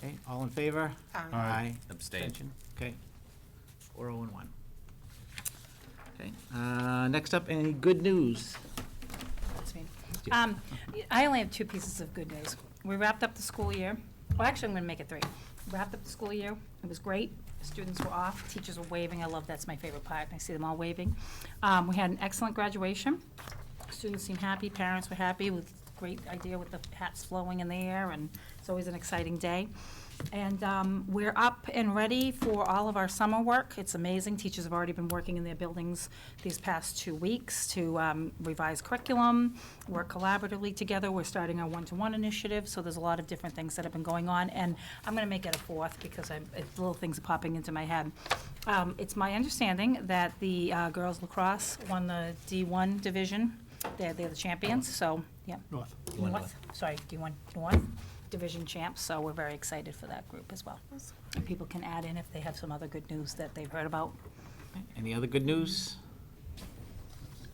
Okay, all in favor? Aye. Abstain. Abstention? Okay. 4-0-1. Okay, next up, any good news? That's me. Yeah. I only have two pieces of good news. We wrapped up the school year. Well, actually, I'm going to make it three. Wrapped up the school year. It was great. Students were off. Teachers were waving. I love that's my favorite part. I see them all waving. We had an excellent graduation. Students seemed happy. Parents were happy with great idea with the hats flowing in the air, and it's always an exciting day. And we're up and ready for all of our summer work. It's amazing. Teachers have already been working in their buildings these past 2 weeks to revise curriculum, work collaboratively together. We're starting our one-to-one initiative, so there's a lot of different things that have been going on. And I'm going to make it a fourth because little things are popping into my head. It's my understanding that the girls lacrosse won the D1 division. They're the champions, so, yeah. North. Sorry, D1 North Division champs, so we're very excited for that group as well. And people can add in if they have some other good news that they've heard about. Any other good news?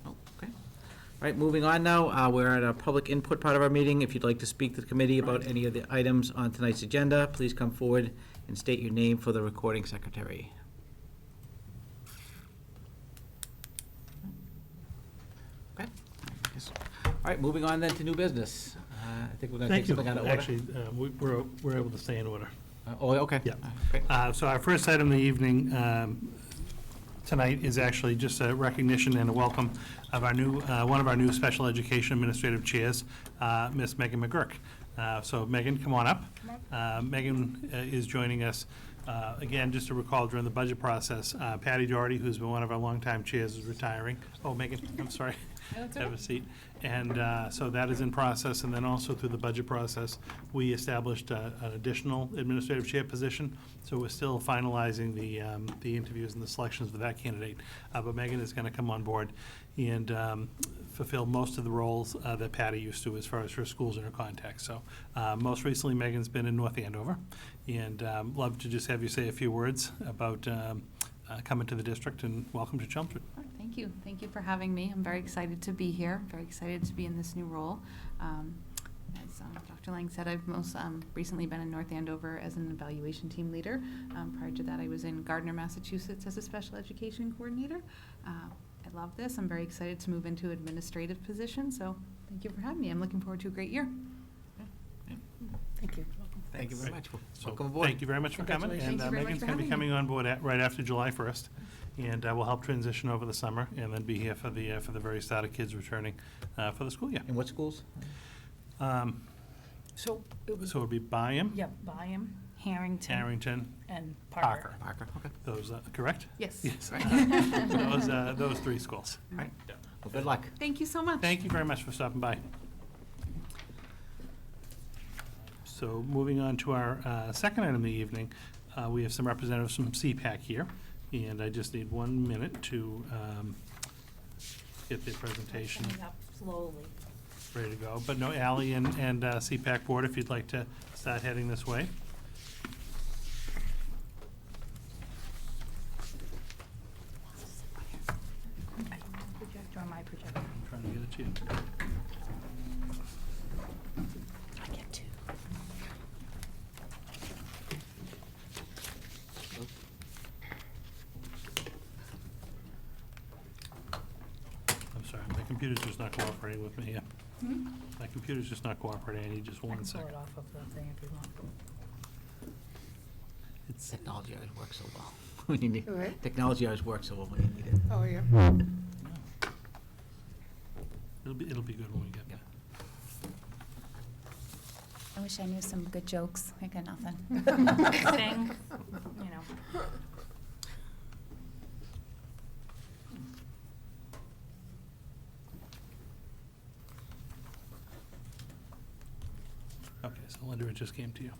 Oh, okay. All right, moving on now. We're at our public input part of our meeting. If you'd like to speak to the committee about any of the items on tonight's agenda, please come forward and state your name for the recording secretary. Okay. All right, moving on then to new business. I think we're going to take Thank you. something out of order. Actually, we're able to stay in order. Oh, okay. Yeah. Great. So our first item of the evening tonight is actually just a recognition and a welcome of our new, one of our new special education administrative chairs, Miss Megan McGurk. So Megan, come on up. Megan is joining us. Again, just to recall, during the budget process, Patty Doherty, who's been one of our longtime chairs, is retiring. Oh, Megan, I'm sorry. Have a seat. And so that is in process, and then also through the budget process, we established an additional administrative chair position. So we're still finalizing the interviews and the selections for that candidate. But Megan is going to come on board and fulfill most of the roles that Patty used to as far as her schools and her contacts. So most recently, Megan's been in North Andover, and love to just have you say a few words about coming to the district, and welcome to Chelmsford. Thank you. Thank you for having me. I'm very excited to be here, very excited to be in this new role. As Dr. Lang said, I've most recently been in North Andover as an evaluation team leader. Prior to that, I was in Gardner, Massachusetts as a special education coordinator. I love this. I'm very excited to move into an administrative position, so thank you for having me. I'm looking forward to a great year. Thank you. Thank you very much. So Welcome aboard. thank you very much for coming. Thank And you very much Megan's for going to be having me. coming on board right after July 1st, and we'll help transition over the summer, and then be here for the very start of kids returning for the school year. In what schools? So it was, So it would be Byam, yeah, Byam, Harrington, Harrington, and Parker. Parker, okay. those, correct? Yes. Yes. Those three schools. All right. Well, good luck. Thank you so much. Thank you very much for stopping by. So moving on to our second item of the evening, we have some representatives from CPAC here, and I just need 1 minute to get their presentation Coming up slowly. ready to go. But no, Ally and CPAC Board, if you'd like to start heading this way. Projector on my projector. I'm trying to get it to you. I get two. I'm sorry, my computer's just not cooperating with me here. Hmm? My computer's just not cooperating. I need just I one can pull second. it off of the thing if you want. It's Technology always works so well when you need, What? technology always works so well when you need it. Oh, yeah. It'll be good when we get there. I wish I knew some good jokes. I got nothing. Thing, you know. Okay, so Linda, it just came to you.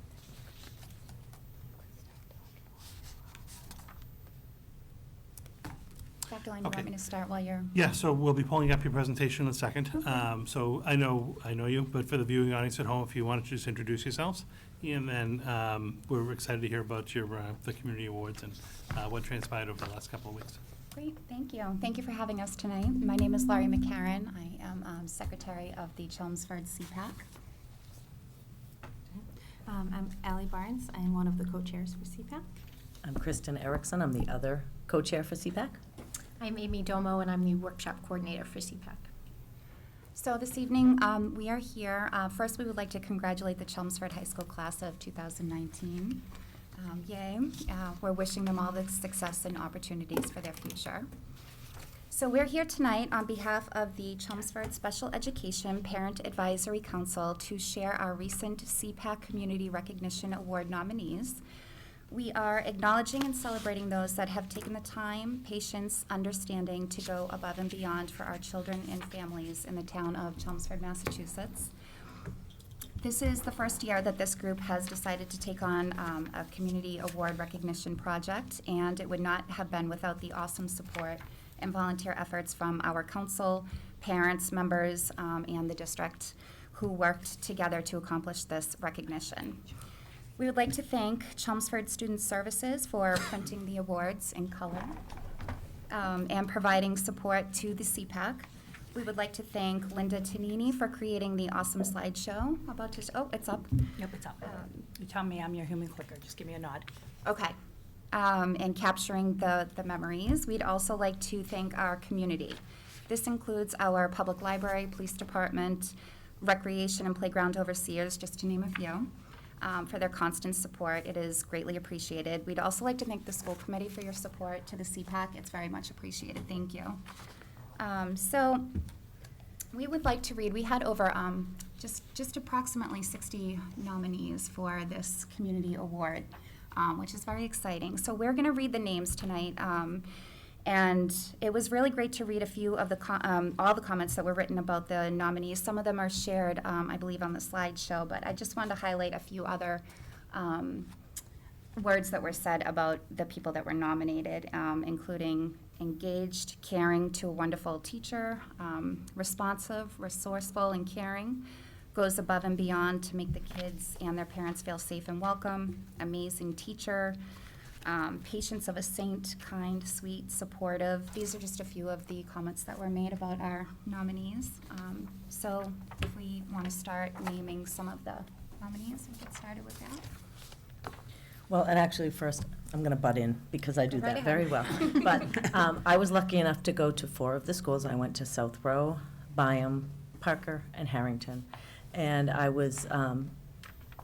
Dr. Lang, you Okay. want me to start while you're... Yeah, so we'll be pulling up your presentation in a second. So I know you, but for the viewing audience at home, if you wanted to just introduce yourselves. And then we're excited to hear about your the community awards and what transpired over the last couple of weeks. Great, thank you. Thank you for having us tonight. My name is Laurie McCarran. I am Secretary of the Chelmsford CPAC. I'm Allie Barnes. I am one of the co-chairs for CPAC. I'm Kristen Erickson. I'm the other co-chair for CPAC. I'm Amy Domo, and I'm the workshop coordinator for CPAC. So this evening, we are here. First, we would like to congratulate the Chelmsford High School class of 2019. Yay. We're wishing them all the success and opportunities for their future. So we're here tonight on behalf of the Chelmsford Special Education Parent Advisory Council to share our recent CPAC Community Recognition Award nominees. We are acknowledging and celebrating those that have taken the time, patience, understanding to go above and beyond for our children and families in the town of Chelmsford, Massachusetts. This is the first year that this group has decided to take on a community award recognition project, and it would not have been without the awesome support and volunteer efforts from our council, parents, members, and the district who worked together to accomplish this recognition. We would like to thank Chelmsford Student Services for printing the awards in color and providing support to the CPAC. We would like to thank Linda Tonini for creating the awesome slideshow about to, oh, it's up. Nope, it's up. You tell me I'm your human clicker. Just give me a nod. Okay. And capturing the memories. We'd also like to thank our community. This includes our public library, police department, recreation and playground overseers, just to name a few, for their constant support. It is greatly appreciated. We'd also like to thank the school committee for your support to the CPAC. It's very much appreciated. Thank you. So we would like to read, we had over just approximately 60 nominees for this community award, which is very exciting. So we're going to read the names tonight. And it was really great to read a few of the all the comments that were written about the nominees. Some of them are shared, I believe, on the slideshow, but I just wanted to highlight a few other words that were said about the people that were nominated, including engaged, caring to a wonderful teacher, responsive, resourceful, and caring, goes above and beyond to make the kids and their parents feel safe and welcome, amazing teacher, patience of a saint, kind, sweet, supportive. These are just a few of the comments that were made about our nominees. So if we want to start naming some of the nominees, we'll get started with that. Well, and actually, first, I'm going to butt in because I do Right that very well. ahead. But I was lucky enough to go to 4 of the schools. I went to Southborough, Byam, Parker, and Harrington. And I was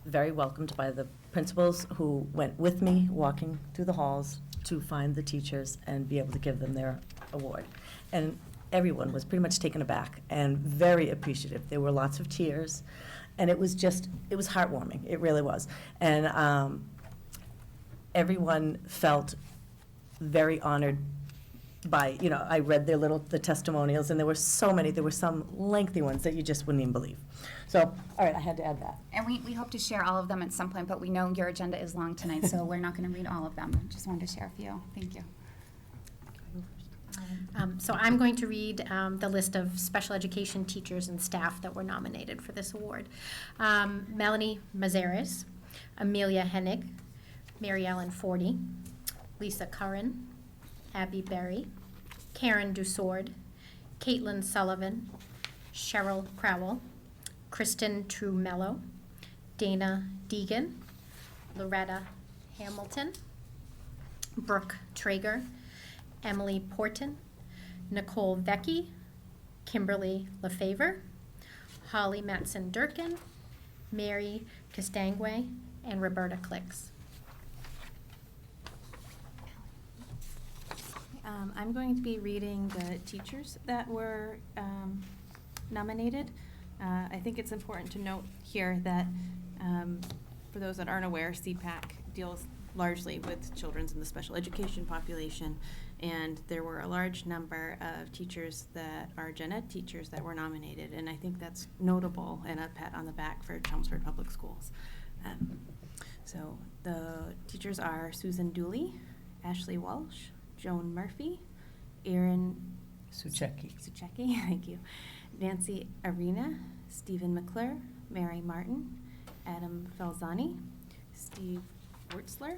very welcomed by the principals who went with me, walking through the halls to find the teachers and be able to give them their award. And everyone was pretty much taken aback and very appreciative. There were lots of tears, and it was heartwarming. It really was. And everyone felt very honored by, I read the testimonials, and there were so many. There were some lengthy ones that you just wouldn't even believe. So, all right, I had to add that. And we hope to share all of them at some point, but we know your agenda is long tonight, so we're not going to read all of them. Just wanted to share a few. Thank you. So I'm going to read the list of special education teachers and staff that were nominated for this award. Melanie Mazares, Amelia Hennig, Mary Ellen Forty, Lisa Curran, Abby Berry, Karen Dusord, Caitlin Sullivan, Cheryl Crowell, Kristen Trumello, Dana Deegan, Loretta Hamilton, Brooke Traeger, Emily Porton, Nicole Vecchi, Kimberly LaFavor, Holly Matson-Durkin, Mary Castangwe, and Roberta Clicks. I'm going to be reading the teachers that were nominated. I think it's important to note here that, for those that aren't aware, CPAC deals largely with children in the special education population, and there were a large number of teachers that are gen ed teachers that were nominated, and I think that's notable and a pat on the back for Chelmsford Public Schools. So the teachers are Susan Dooley, Ashley Walsh, Joan Murphy, Erin Suchecki. thank you, Nancy Arena, Stephen McClure, Mary Martin, Adam Falzani, Steve Wurtzler,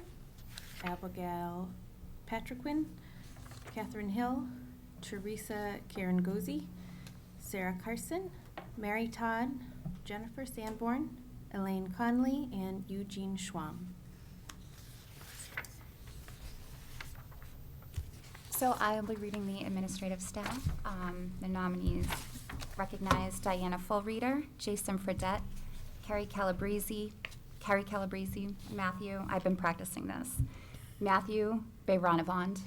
Abigail Patriquin, Catherine Hill, Teresa Karangozi, Sarah Carson, Mary Todd, Jennifer Sanborn, Elaine Conley, and Eugene Schwam. So I will be reading the administrative staff. The nominees recognize Diana Fullreader, Jason Fredette, Carrie Calabrese, Matthew, I've been practicing this, Matthew Bayronavond,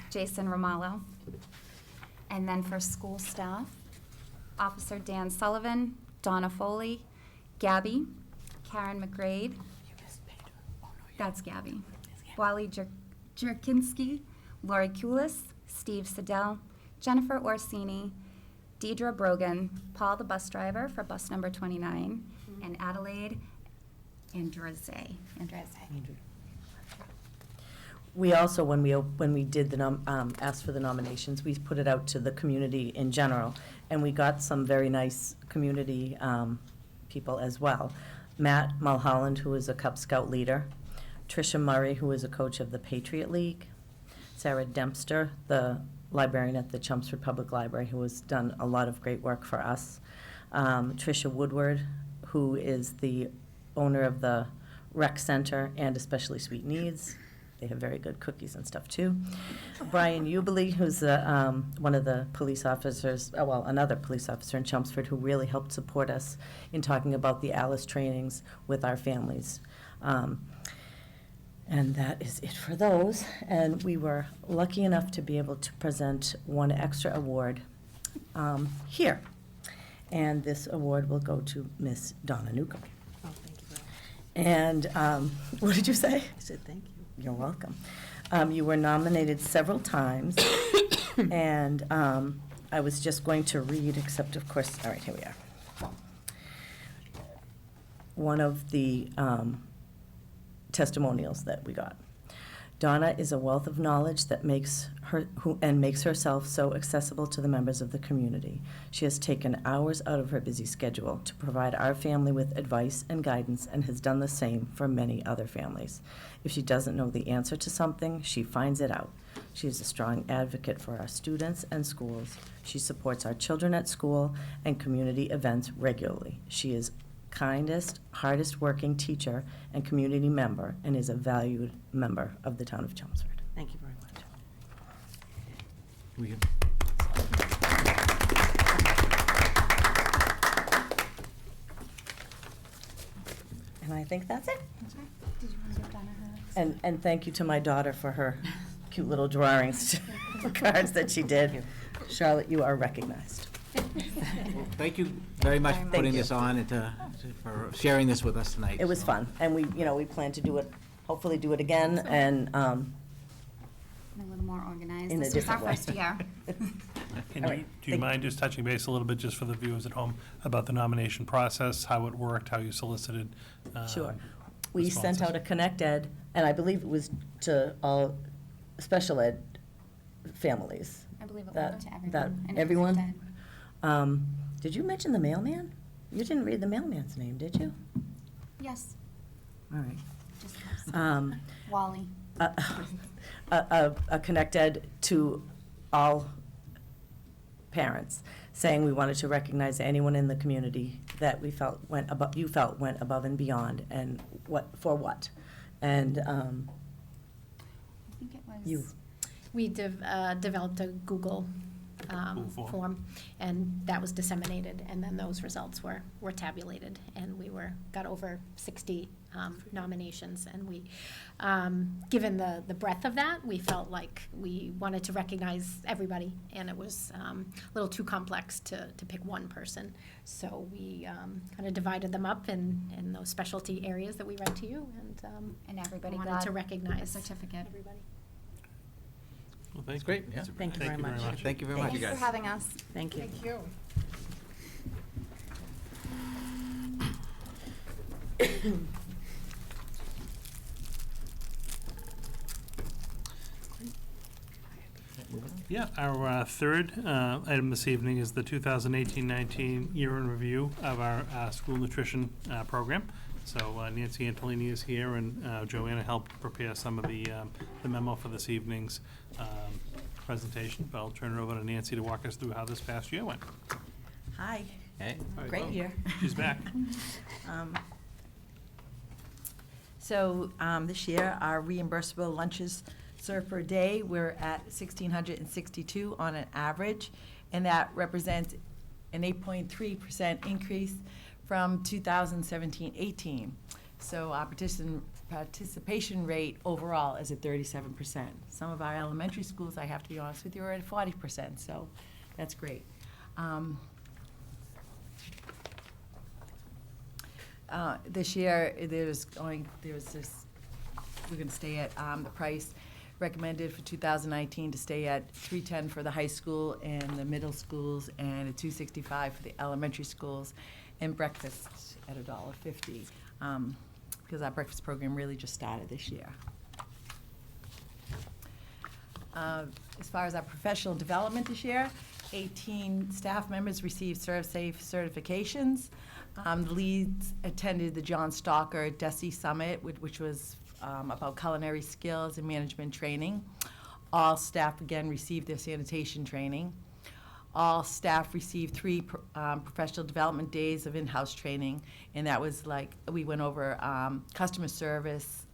Jason Romalo. And then for school staff, Officer Dan Sullivan, Donna Foley, Gabby, Karen McGrade, that's Gabby, Wally Jerkinski, Lori Kulis, Steve Siddell, Jennifer Orsini, Deidre Brogan, Paul the bus driver for bus number 29, and Adelaide Andraze. We also, when we did the asked for the nominations, we put it out to the community in general, and we got some very nice community people as well. Matt Mulholland, who is a Cub Scout leader, Tricia Murray, who is a coach of the Patriot League, Sarah Dempster, the librarian at the Chelmsford Public Library, who has done a lot of great work for us, Tricia Woodward, who is the owner of the Rec Center and Especially Sweet Needs. They have very good cookies and stuff, too. Brian Uberly, who's one of the police officers, another police officer in Chelmsford, who really helped support us in talking about the ALICE trainings with our families. And that is it for those. And we were lucky enough to be able to present one extra award here. And this award will go to Miss Donna Newcomb. Oh, thank you very much. And what did you say? I said thank you. You're welcome. You were nominated several times, and I was just going to read, except of course, all right, here we are. One of the testimonials that we got. Donna is a wealth of knowledge that makes herself so accessible to the members of the community. She has taken hours out of her busy schedule to provide our family with advice and guidance, and has done the same for many other families. If she doesn't know the answer to something, she finds it out. She is a strong advocate for our students and schools. She supports our children at school and community events regularly. She is kindest, hardest working teacher and community member, and is a valued member of the town of Chelmsford. Thank you very much. We good? And I think that's it. Did you want to give Donna her? And thank you to my daughter for her cute little drawings, cards that she did. Charlotte, you are recognized. Well, thank you very much for Thank putting you. this on and for sharing this with us tonight. It was So, fun, and we plan to do it, hopefully do it again, and, And a little more organized. in a This was our different way. first year. And All right, do you thank- mind just touching base a little bit, just for the viewers at home, about the nomination process, how it worked, how you solicited? Sure. We sent responses? out a Connect Ed, and I believe it was to all special ed families. I believe it That- went to everyone. that and it was everyone? dead. Did you mention the mailman? You didn't read the mailman's name, did you? Yes, All right. just Wally. A Connect Ed to all parents, saying we wanted to recognize anyone in the community that we felt went above and beyond, and for what. And I think it was. you, We developed a Google Google form, and that was disseminated, and then those results were tabulated, and we got over 60 nominations, and we, given the breadth of that, we felt like we wanted to recognize everybody, and it was a little too complex to pick one person. So we kind of divided them up in those specialty areas that we read to you, And everybody wanted got to a recognize certificate. everybody. Well, That's thank great, you. yeah. Thank you very much. Thank you very much. Thanks for having us. Thank you. Yeah, our third item this evening is the 2018-19 year in review of our school nutrition program. So Nancy Antolini is here, and Joanna helped prepare some of the memo for this evening's presentation. But I'll turn it over to Nancy to walk us through how this past year went. Hi, Okay. Great year. She's back. So this year, our reimbursable lunches served per day, we're at 1,662 on an average, and that represents an 8.3% increase from 2017-18. So our participation rate overall is at 37%. Some of our elementary schools, I have to be honest with you, are at 40%, so that's great. This year, we're going to stay at the price recommended for 2019 to stay at $310 for the high school and the middle schools, and at $265 for the elementary schools, and breakfast at $1.50, because our breakfast program really just started this year. As far as our professional development this year, 18 staff members received ServSafe certifications. The leads attended the John Stalker DESE Summit, which was about culinary skills and management training. All staff, again, received their sanitation training. All staff received 3 professional development days of in-house training, and that was like, we went over customer service,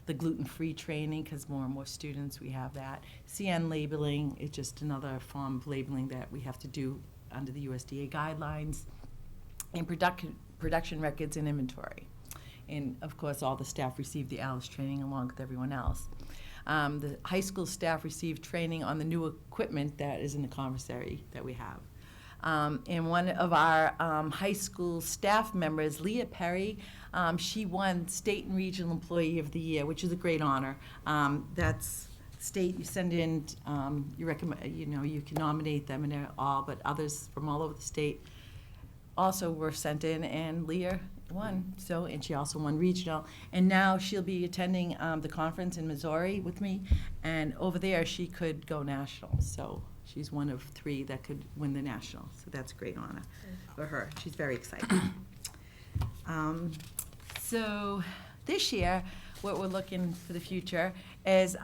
the gluten-free training, because more and more students, we have that. CN labeling, it's just another form of labeling that we have to do under the USDA guidelines, and production records and inventory. And of course, all the staff received the ALICE training along with everyone else. The high school staff received training on the new equipment that is in the commissary that we have. And one of our high school staff members, Leah Perry, she won State and Regional Employee of the Year, which is a great honor. That's state, you send in, you can nominate them, and they're all, but others from all over the state also were sent in, and Leah won. So, and she also won regional, and now she'll be attending the conference in Missouri with me, and over there she could go national. So she's one of 3 that could win the national. So that's a great honor for her. She's very excited. So this year, what we're looking for the future is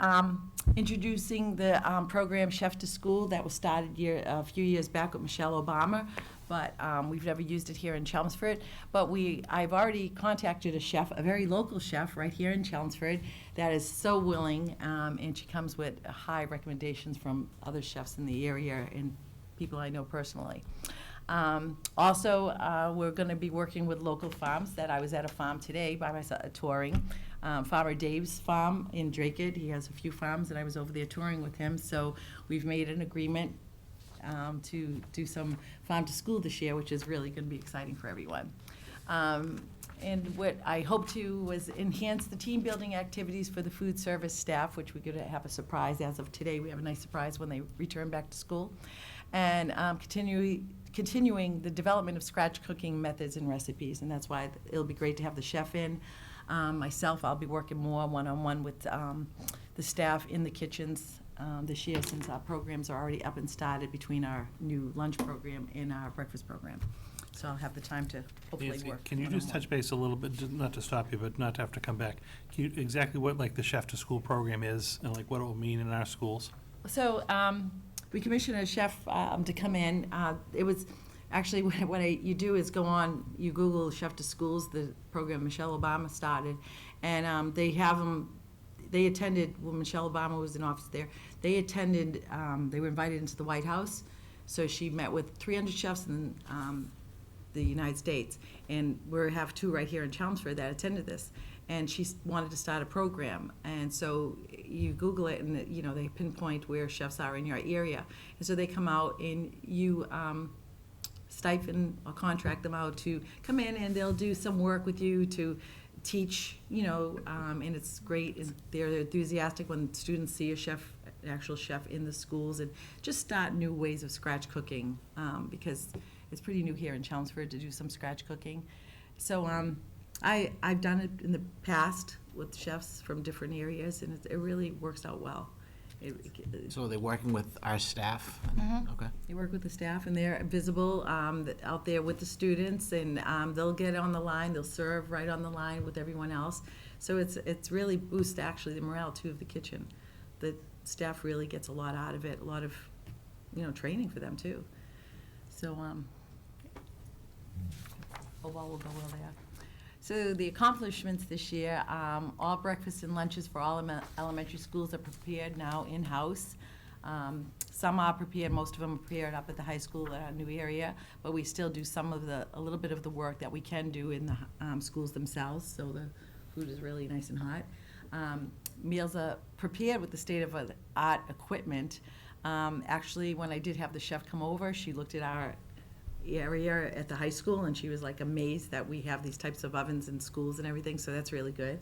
introducing the program Chef to School that was started a few years back with Michelle Obama, but we've never used it here in Chelmsford. But I've already contacted a chef, a very local chef right here in Chelmsford, that is so willing, and she comes with high recommendations from other chefs in the area and people I know personally. Also, we're going to be working with local farms. That I was at a farm today by myself, touring. Farmer Dave's farm in Draycote. He has a few farms, and I was over there touring with him. So we've made an agreement to do some farm to school this year, which is really going to be exciting for everyone. And what I hope to was enhance the team building activities for the food service staff, which we're going to have a surprise as of today. We have a nice surprise when they return back to school. And continuing the development of scratch cooking methods and recipes, and that's why it'll be great to have the chef in. Myself, I'll be working more one-on-one with the staff in the kitchens this year, since our programs are already up and started between our new lunch program and our breakfast program. So I'll have the time to hopefully Nancy, work. can you just touch base a little bit, not to stop you, but not to have to come back? Can you, exactly what like the Chef to School program is, and like what it will mean in our schools? So we commissioned a chef to come in. It was actually what you do is go on, you Google Chef to Schools, the program Michelle Obama started, and they have them. They attended when Michelle Obama was in office there. They attended. They were invited into the White House, so she met with 300 chefs in the United States, and we have 2 right here in Chelmsford that attended this. And she wanted to start a program, and so you Google it, and they pinpoint where chefs are in your area, and so they come out, and you stipend or contract them out to come in, and they'll do some work with you to teach, and it's great, and they're enthusiastic when students see an actual chef in the schools, and just start new ways of scratch cooking, because it's pretty new here in Chelmsford to do some scratch cooking. So I've done it in the past with chefs from different areas, and it really works out well. So they're working with our staff? Mhm. Okay. They work with the staff, and they're visible out there with the students, and they'll get on the line, they'll serve right on the line with everyone else. So it's really boosts actually the morale too of the kitchen. The staff really gets a lot out of it, a lot of training for them too. So Oh, well, we'll go well there. So the accomplishments this year, all breakfast and lunches for all elementary schools are prepared now in-house. Some are prepared, most of them are prepared up at the high school at our new area, but we still do a little bit of the work that we can do in the schools themselves, so the food is really nice and hot. Meals are prepared with the state-of-the-art equipment. Actually, when I did have the chef come over, she looked at our area at the high school, and she was like amazed that we have these types of ovens in schools and everything, so that's really good.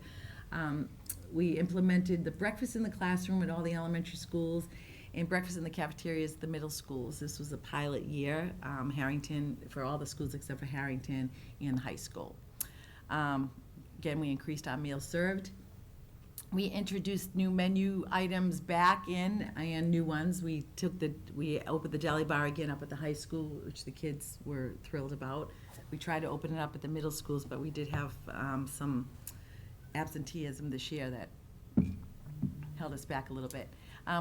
We implemented the breakfast in the classroom at all the elementary schools and breakfast in the cafeterias at the middle schools. This was a pilot year, Harrington, for all the schools except for Harrington and the high school. Again, we increased our meals served. We introduced new menu items back in and new ones. We opened the deli bar again up at the high school, which the kids were thrilled about. We tried to open it up at the middle schools, but we did have some absenteeism this year that held us back a little bit.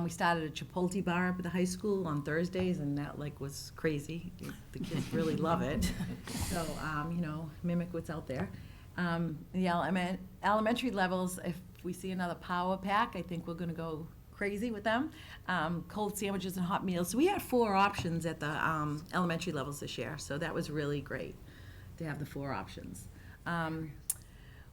We started a Chipotle bar up at the high school on Thursdays, and that was crazy. The kids really love it. So, mimic what's out there. The elementary levels, if we see another power pack, I think we're going to go crazy with them. Cold sandwiches and hot meals. So we had 4 options at the elementary levels this year, so that was really great to have the 4 options.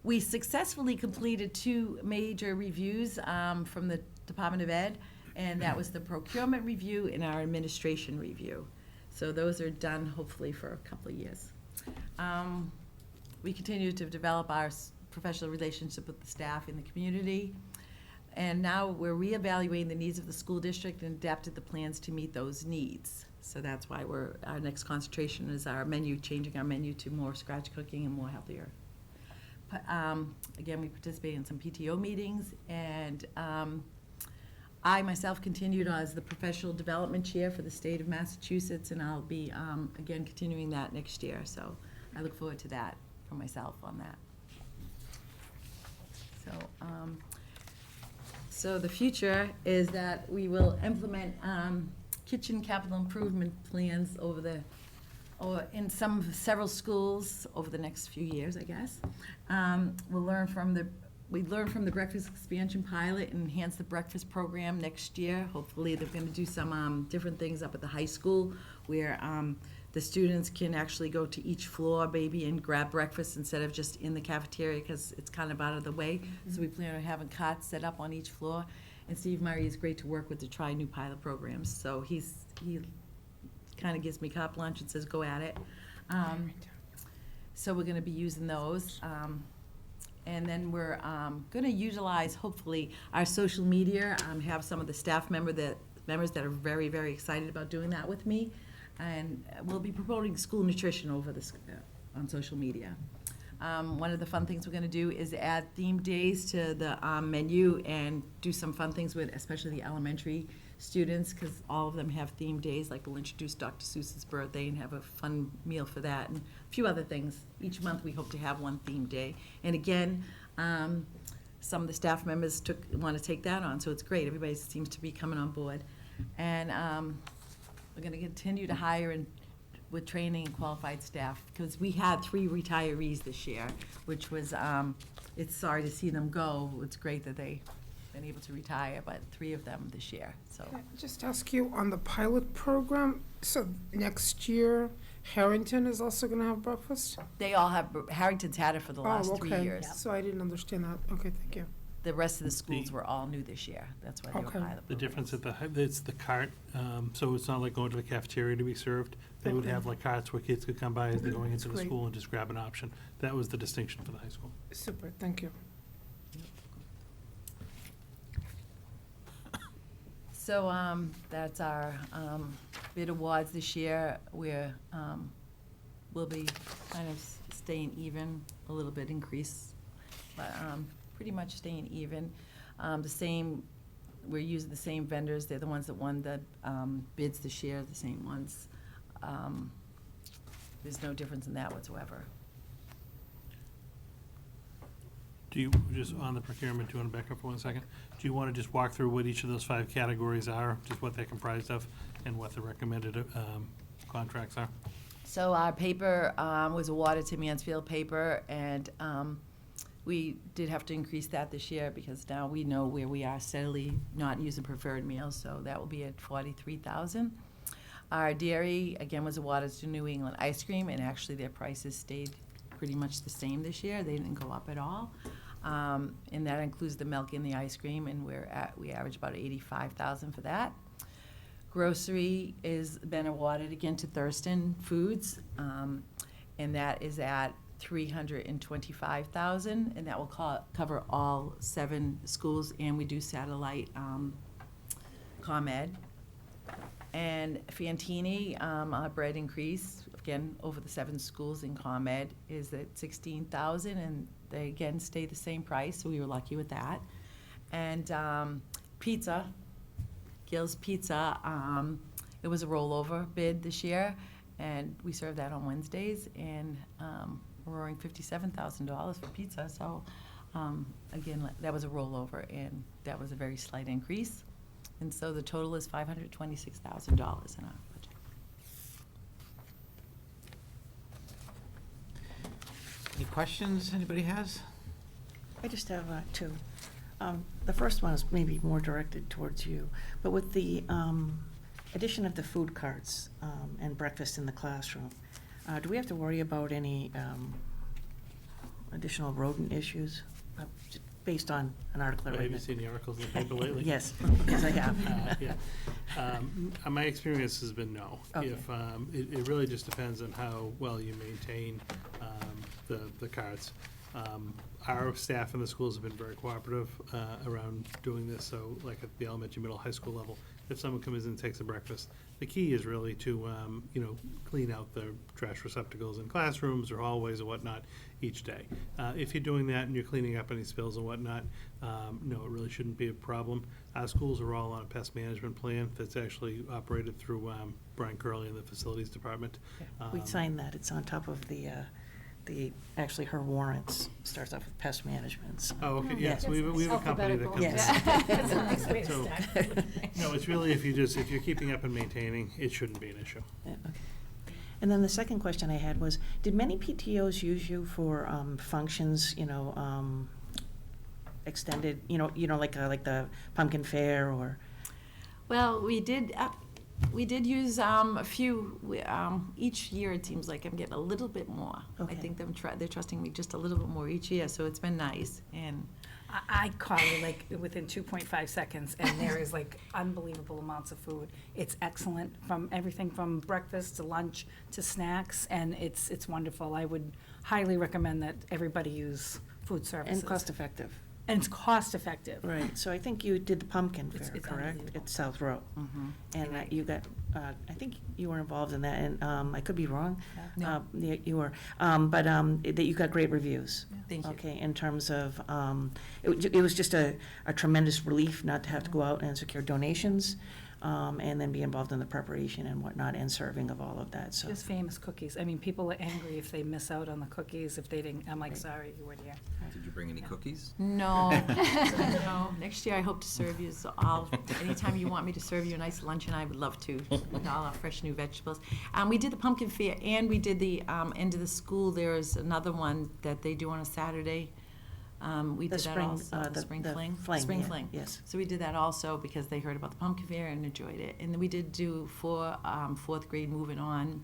We successfully completed 2 major reviews from the Department of Ed, and that was the procurement review and our administration review. So those are done hopefully for a couple of years. We continue to develop our professional relationship with the staff in the community. And now we're reevaluating the needs of the school district and adapted the plans to meet those needs. So that's why our next concentration is our menu, changing our menu to more scratch cooking and more healthier. Again, we participate in some PTO meetings, and I myself continued as the professional development chair for the state of Massachusetts, and I'll be, again, continuing that next year. So I look forward to that for myself on that. So the future is that we will implement kitchen capital improvement plans in several schools over the next few years, I guess. We learned from the breakfast expansion pilot and enhance the breakfast program next year. Hopefully, they're going to do some different things up at the high school where the students can actually go to each floor maybe and grab breakfast instead of just in the cafeteria, because it's kind of out of the way. So we plan on having cots set up on each floor. And Steve Murray is great to work with to try new pilot programs. So he kind of gives me carte blanche and says, go at it. So we're going to be using those. And then we're going to utilize, hopefully, our social media, have some of the staff members that are very, very excited about doing that with me. And we'll be promoting school nutrition over on social media. One of the fun things we're going to do is add themed days to the menu and do some fun things with especially the elementary students, because all of them have themed days, like we'll introduce Dr. Seuss's birthday and have a fun meal for that, and a few other things. Each month we hope to have one themed day. And again, some of the staff members want to take that on, so it's great. Everybody seems to be coming on board. And we're going to continue to hire with training and qualified staff, because we had 3 retirees this year, which was, it's sorry to see them go. It's great that they've been able to retire, but 3 of them this year, so. Can I just ask you on the pilot program, so next year Harrington is also going to have breakfast? They all have, Harrington's had it for the last 3 years. So I didn't understand that. Okay, thank you. The rest of the schools were all new this year. That's why they were Okay. pilot The programs. difference it's the cart, so it's not like going to the cafeteria to be served. They would Okay. have like carts where kids could come by as they're going into the Great. school and just grab an option. That was the distinction for the high school. Super, thank you. So that's our bid awards this year. We'll be kind of staying even, a little bit increase, but pretty much staying even. We're using the same vendors. They're the ones that won the bids this year, the same ones. There's no difference in that whatsoever. Do you, just on the procurement, do you want to back up for 1 second? Do you want to just walk through what each of those 5 categories are, just what they're comprised of, and what the recommended contracts are? So our paper was awarded to Mansfield Paper, and we did have to increase that this year because now we know where we are steadily not using preferred meals, so that will be at $43,000. Our dairy, again, was awarded to New England Ice Cream, and actually their prices stayed pretty much the same this year. They didn't go up at all. And that includes the milk and the ice cream, and we average about $85,000 for that. Grocery is been awarded again to Thurston Foods, and that is at $325,000, and that will cover all 7 schools, and we do satellite ComEd. And Fantini, our bread increase, again, over the 7 schools in ComEd is at $16,000, and they again stay the same price, so we were lucky with that. And pizza, Gil's Pizza, it was a rollover bid this year, and we served that on Wednesdays, and we're roaring $57,000 for pizza, so again, that was a rollover, and that was a very slight increase. And so the total is $526,000 in our budget. Any questions anybody has? I just have 2. The first one is maybe more directed towards you, but with the addition of the food carts and breakfast in the classroom, do we have to worry about any additional rodent issues based on an article I read? Have you seen the articles in the paper lately? Yes, yes, I have. Yeah. My experience has been no. Okay. If, it really just depends on how well you maintain the carts. Our staff in the schools have been very cooperative around doing this, so like at the elementary, middle, high school level, if someone comes in and takes a breakfast, the key is really to, clean out the trash receptacles in classrooms or hallways or whatnot each day. If you're doing that and you're cleaning up any spills and whatnot, no, it really shouldn't be a problem. Our schools are all on a pest management plan that's actually operated through Brian Curley in the facilities department. We signed that. It's on top of actually her warrants starts off with pest management. So. Oh, okay, Yeah. yes, we have a company that comes in. Yes. That's a nice way to So, start. No, it's really, if you're keeping up and maintaining, it shouldn't be an issue. Yeah, okay. And then the second question I had was, did many PTOs use you for functions, extended, like the pumpkin fair or? Well, we did use a few, each year it seems like I'm getting a little bit more. Okay. I think they're trusting me just a little bit more each year, so it's been nice, and I call it like within 2.5 seconds, and there is like unbelievable amounts of food. It's excellent, from everything from breakfast to lunch to snacks, and it's wonderful. I would highly recommend that everybody use food services. And cost effective. And it's cost effective. Right, so I think you did the pumpkin fair, It's correct? unbelievable. At South Row. And you got, I think you were involved in that, and I could be wrong. No. Yeah, you were, but that you got great reviews. thank you. Okay, in terms of, it was just a tremendous relief not to have to go out and secure donations, and then be involved in the preparation and whatnot, and serving of all of that, so. Just famous cookies. I mean, people are angry if they miss out on the cookies, if they didn't, I'm like, Right. sorry, you weren't here. Did you bring any cookies? No, no. Next year I hope to serve you all. Anytime you want me to serve you a nice luncheon, I would love to, with all our fresh new vegetables. We did the pumpkin fair, and we did the end of the school. There is another one that they do on a Saturday. We The did that spring, also. the Spring the fling. fling, Spring yeah, fling. yes. So we did that also because they heard about the pumpkin fair and enjoyed it. And then we did do for fourth grade moving on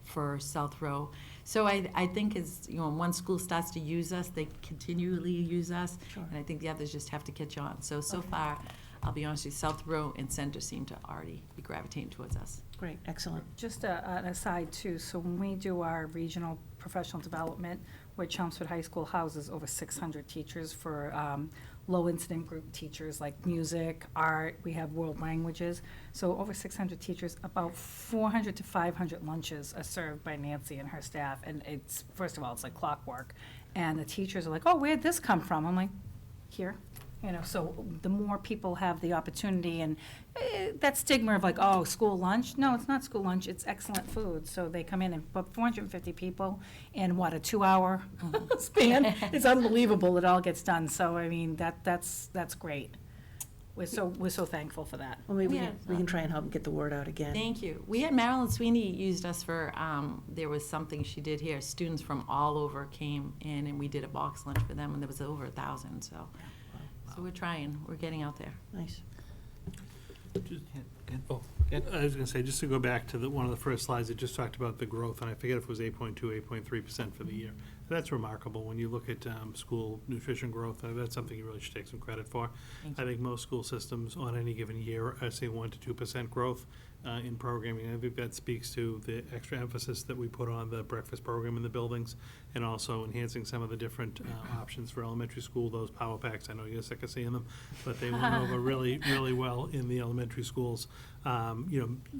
for South Row. So I think as, one school starts to use us, they continually use us. Sure. And I think the others just have to catch on. So far, I'll be honest with you, South Row and Center seem to already be gravitating towards us. Great, excellent. Just an aside too, so when we do our regional professional development, where Chelmsford High School houses over 600 teachers for low-incident group teachers like music, art, we have world languages. So over 600 teachers, about 400 to 500 lunches are served by Nancy and her staff. And it's, first of all, it's like clockwork. And the teachers are like, oh, where'd this come from? I'm like, here. So the more people have the opportunity, and that stigma of like, oh, school lunch? No, it's not school lunch, it's excellent food. So they come in and put 450 people in, what, a 2-hour span? It's unbelievable it all gets done. So, I mean, that's great. we're so thankful for that. Well, maybe Yeah. we can try and help get the word out again. Thank you. We had Marilyn Sweeney used us for, there was something she did here. Students from all over came in and we did a box lunch for them and there was over 1,000, so. So we're trying, we're getting out there. Nice. Good. Oh, Good. I was gonna say, just to go back to one of the first slides, it just talked about the growth, and I forget if it was 8.2, 8.3% for the year. That's remarkable when you look at school nutrition growth. That's something you really should take some credit for. Thank I think most school systems on any given year are seeing 1 to 2% growth in programming. I think that speaks to the extra emphasis that we put on the breakfast program in the buildings, and also enhancing some of the different options for elementary school. Those power packs, I know you're sick of seeing them, but they went over really, really well in the elementary schools.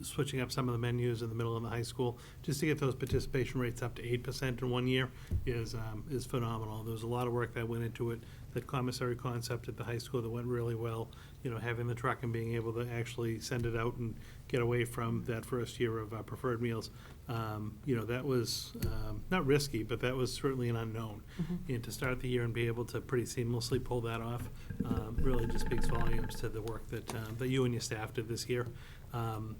Switching up some of the menus in the middle of the high school, just to get those participation rates up to 8% in 1 year is phenomenal. There was a lot of work that went into it. The commissary concept at the high school that went really well, having the truck and being able to actually send it out and get away from that first year of preferred meals, that was not risky, but that was certainly an unknown. And to start the year and be able to pretty seamlessly pull that off really just speaks volumes to the work that you and your staff did this year. And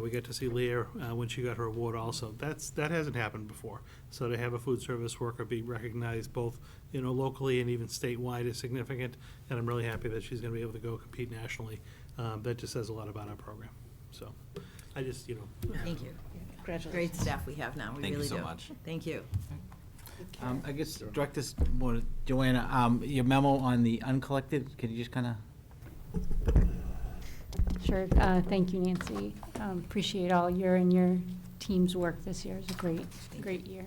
we got to see Leah when she got her award also. That hasn't happened before. So to have a food service worker be recognized both, locally and even statewide is significant. And I'm really happy that she's going to be able to go compete nationally. That just says a lot about our program. So I just, Thank you. Congratulations. Great staff we have now, we Thank you really do. so much. Thank you. I guess direct this more to Joanna, your memo on the uncollected, can you just kind of? Sure. Thank you, Nancy. Appreciate all your and your team's work this year. It's a great year.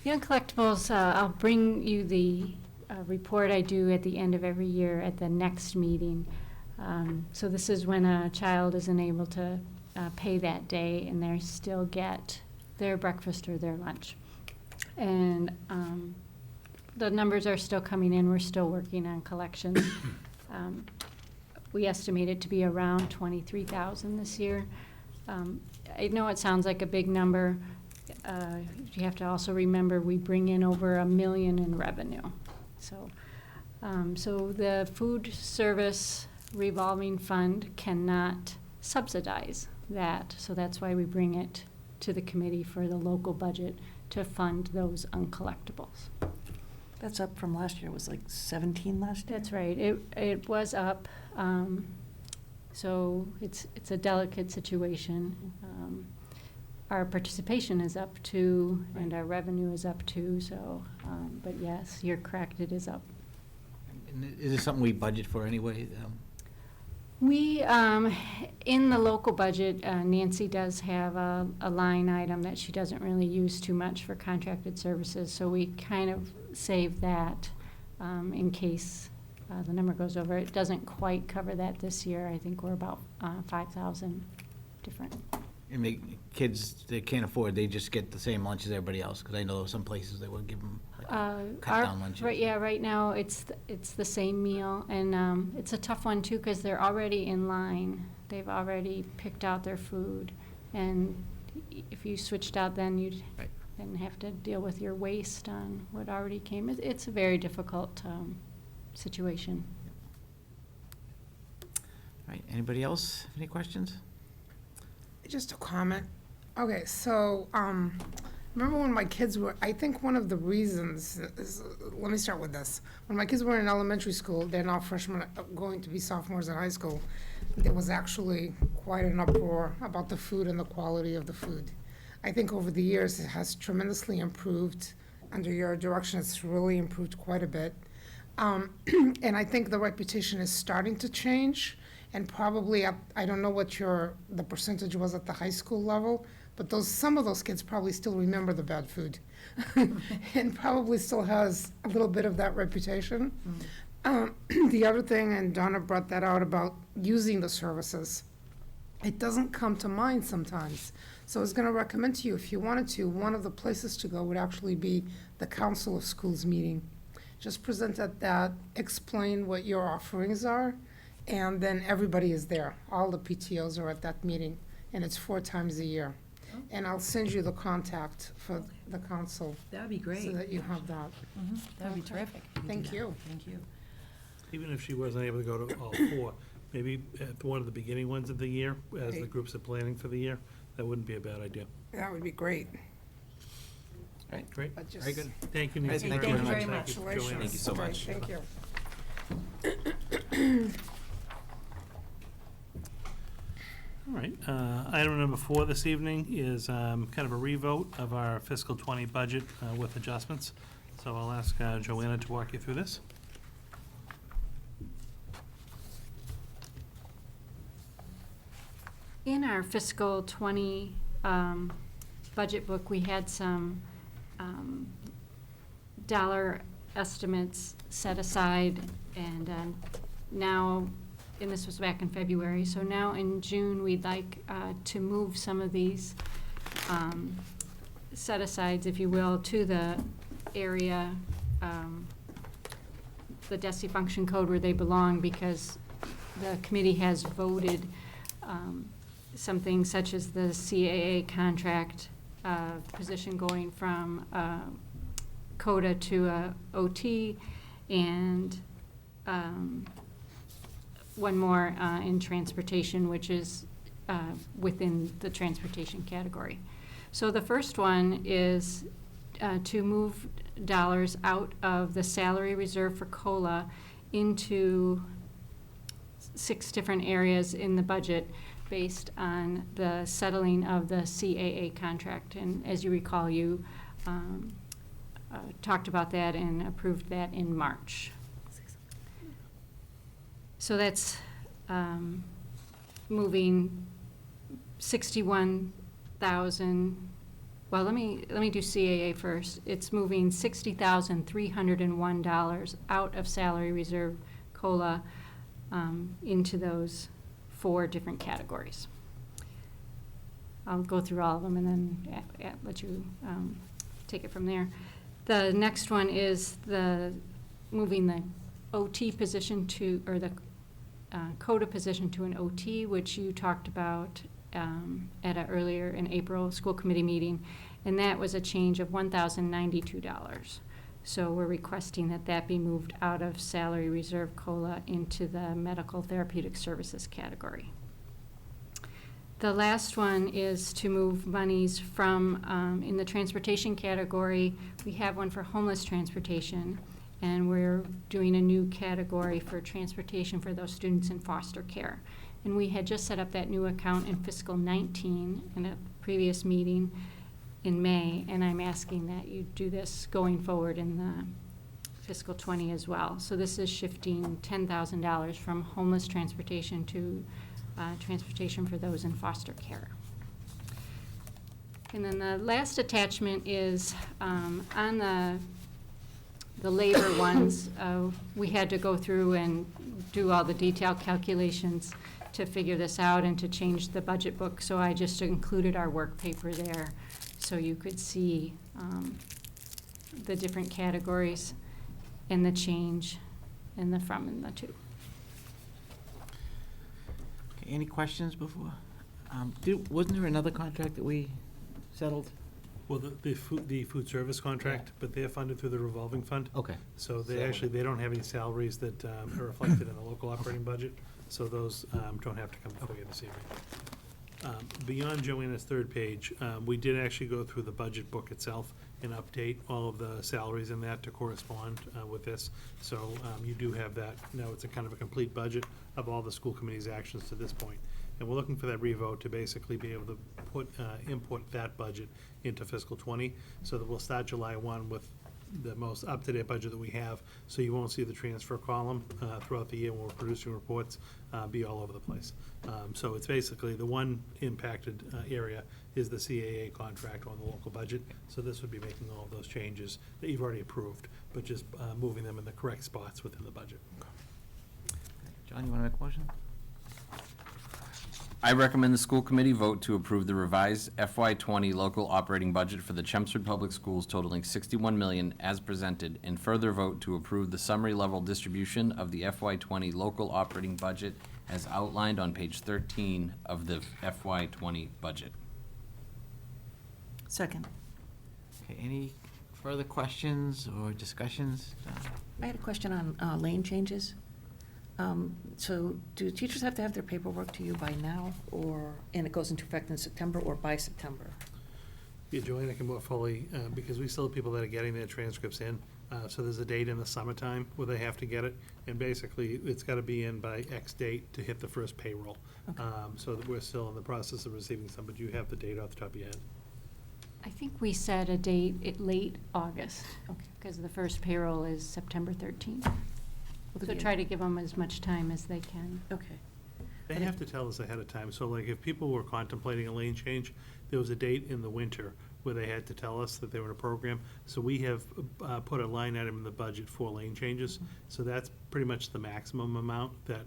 The uncollectibles, I'll bring you the report I do at the end of every year at the next meeting. So this is when a child isn't able to pay that day and they still get their breakfast or their lunch. And the numbers are still coming in. We're still working on collections. We estimate it to be around 23,000 this year. I know it sounds like a big number. You have to also remember we bring in over $1 million in revenue. So the food service revolving fund cannot subsidize that. So that's why we bring it to the committee for the local budget to fund those uncollectibles. That's up from last year. It was like 17 last year? That's right. It was up. So it's a delicate situation. Our participation is up too, and our revenue is up too. So, but yes, you're correct. It is up. And is this something we budget for anyway? We, in the local budget, Nancy does have a line item that she doesn't really use too much for contracted services, so we kind of save that in case the number goes over. It doesn't quite cover that this year. I think we're about 5,000 different. And the kids, they can't afford, they just get the same lunch as everybody else, because I know some places they will give them cut down lunches. Right now, it's the same meal, and it's a tough one too, because they're already in line. They've already picked out their food, and if you switched out, then you'd Right. then have to deal with your waste on what already came. It's a very difficult situation. All right, anybody else, any questions? Just a comment. Okay, so, remember when my kids were, I think one of the reasons is, let me start with this. When my kids were in elementary school, they're now freshmen, going to be sophomores in high school, there was actually quite an uproar about the food and the quality of the food. I think over the years, it has tremendously improved. Under your direction, it's really improved quite a bit. And I think the reputation is starting to change. And probably, I don't know what the percentage was at the high school level, but some of those kids probably still remember the bad food. And probably still has a little bit of that reputation. The other thing, and Donna brought that out about using the services, it doesn't come to mind sometimes. So I was gonna recommend to you, if you wanted to, one of the places to go would actually be the Council of Schools meeting. Just present at that, explain what your offerings are, and then everybody is there. All the PTOs are at that meeting, and it's 4 times a year. And I'll send you the contact for the council. That would be great. So that you have that. That would be terrific. if we do Thank that. you. Thank you. Even if she wasn't able to go to all four, maybe at one of the beginning ones of the year, as the Right. groups are planning for the year, that wouldn't be a bad idea. That would be great. Right. Great, But just- Very good. thank you, Right, Nancy. thank very you much. very Thank you, Congratulations. Joanna. Thank you so Okay, much. Thank you. All right, item number 4 this evening is kind of a revote of our fiscal '20 budget with adjustments. So I'll ask Joanna to walk you through this. In our fiscal '20 budget book, we had some dollar estimates set aside, and now, and this was back in February, so now in June, we'd like to move some of these set-asides, if you will, to the area, the DESI function code where they belong, because the committee has voted something such as the CAA contract position going from CODA to a OT, and one more in transportation, which is within the transportation category. So the first one is to move dollars out of the salary reserve for COLA into 6 different areas in the budget based on the settling of the CAA contract. And as you recall, you talked about that and approved that in March. So that's moving 61,000, well, let me do CAA first. It's moving $60,301 out of salary reserve COLA into those 4 different categories. I'll go through all of them and then let you take it from there. The next one is moving the OT position to, or the CODA position to an OT, which you talked about at an earlier in April school committee meeting, and that was a change of $1,092. So we're requesting that that be moved out of salary reserve COLA into the medical therapeutic services category. The last one is to move monies from, in the transportation category, we have one for homeless transportation, and we're doing a new category for transportation for those students in foster care. And we had just set up that new account in fiscal '19 in a previous meeting in May, and I'm asking that you do this going forward in the fiscal '20 as well. So this is shifting $10,000 from homeless transportation to transportation for those in foster care. And then the last attachment is on the labor ones. We had to go through and do all the detailed calculations to figure this out and to change the budget book, so I just included our work paper there so you could see the different categories and the change and the from and the to. Okay, any questions before? Wasn't there another contract that we settled? Well, the food service contract, but they're funded through the revolving fund. Okay. So they don't have any salaries that are reflected in the local operating budget, so those don't have to come before you this evening. Beyond Joanna's 3rd page, we did actually go through the budget book itself and update all of the salaries in that to correspond with this. So you do have that. Now it's a kind of a complete budget of all the school committee's actions to this point. And we're looking for that revote to basically be able to input that budget into fiscal '20, so that we'll start July 1 with the most up-to-date budget that we have, so you won't see the transfer column throughout the year when we're producing reports be all over the place. So it's basically the one impacted area is the CAA contract on the local budget, so this would be making all of those changes that you've already approved, but just moving them in the correct spots within the budget. John, you want to make a motion? I recommend the school committee vote to approve the revised FY20 local operating budget for the Chelmsford Public Schools totaling $61 million as presented, and further vote to approve the summary level distribution of the FY20 local operating budget as outlined on page 13 of the FY20 budget. Second. Okay, any further questions or discussions? I had a question on lane changes. So do teachers have to have their paperwork to you by now, and it goes into effect in September, or by September? Yeah, Joanna can more fully, because we still have people that are getting their transcripts in. So there's a date in the summertime where they have to get it, and basically, it's got to be in by X date to hit the first payroll. Okay. So that we're still in the process of receiving some, but you have the date off the top of your head. I think we set a date at late August, Okay. because the first payroll is September 13th. So Yeah. try to give them as much time as they can. Okay. They have to tell us ahead of time. So like if people were contemplating a lane change, there was a date in the winter where they had to tell us that they were in a program. So we have put a line item in the budget for lane changes. So that's pretty much the maximum amount that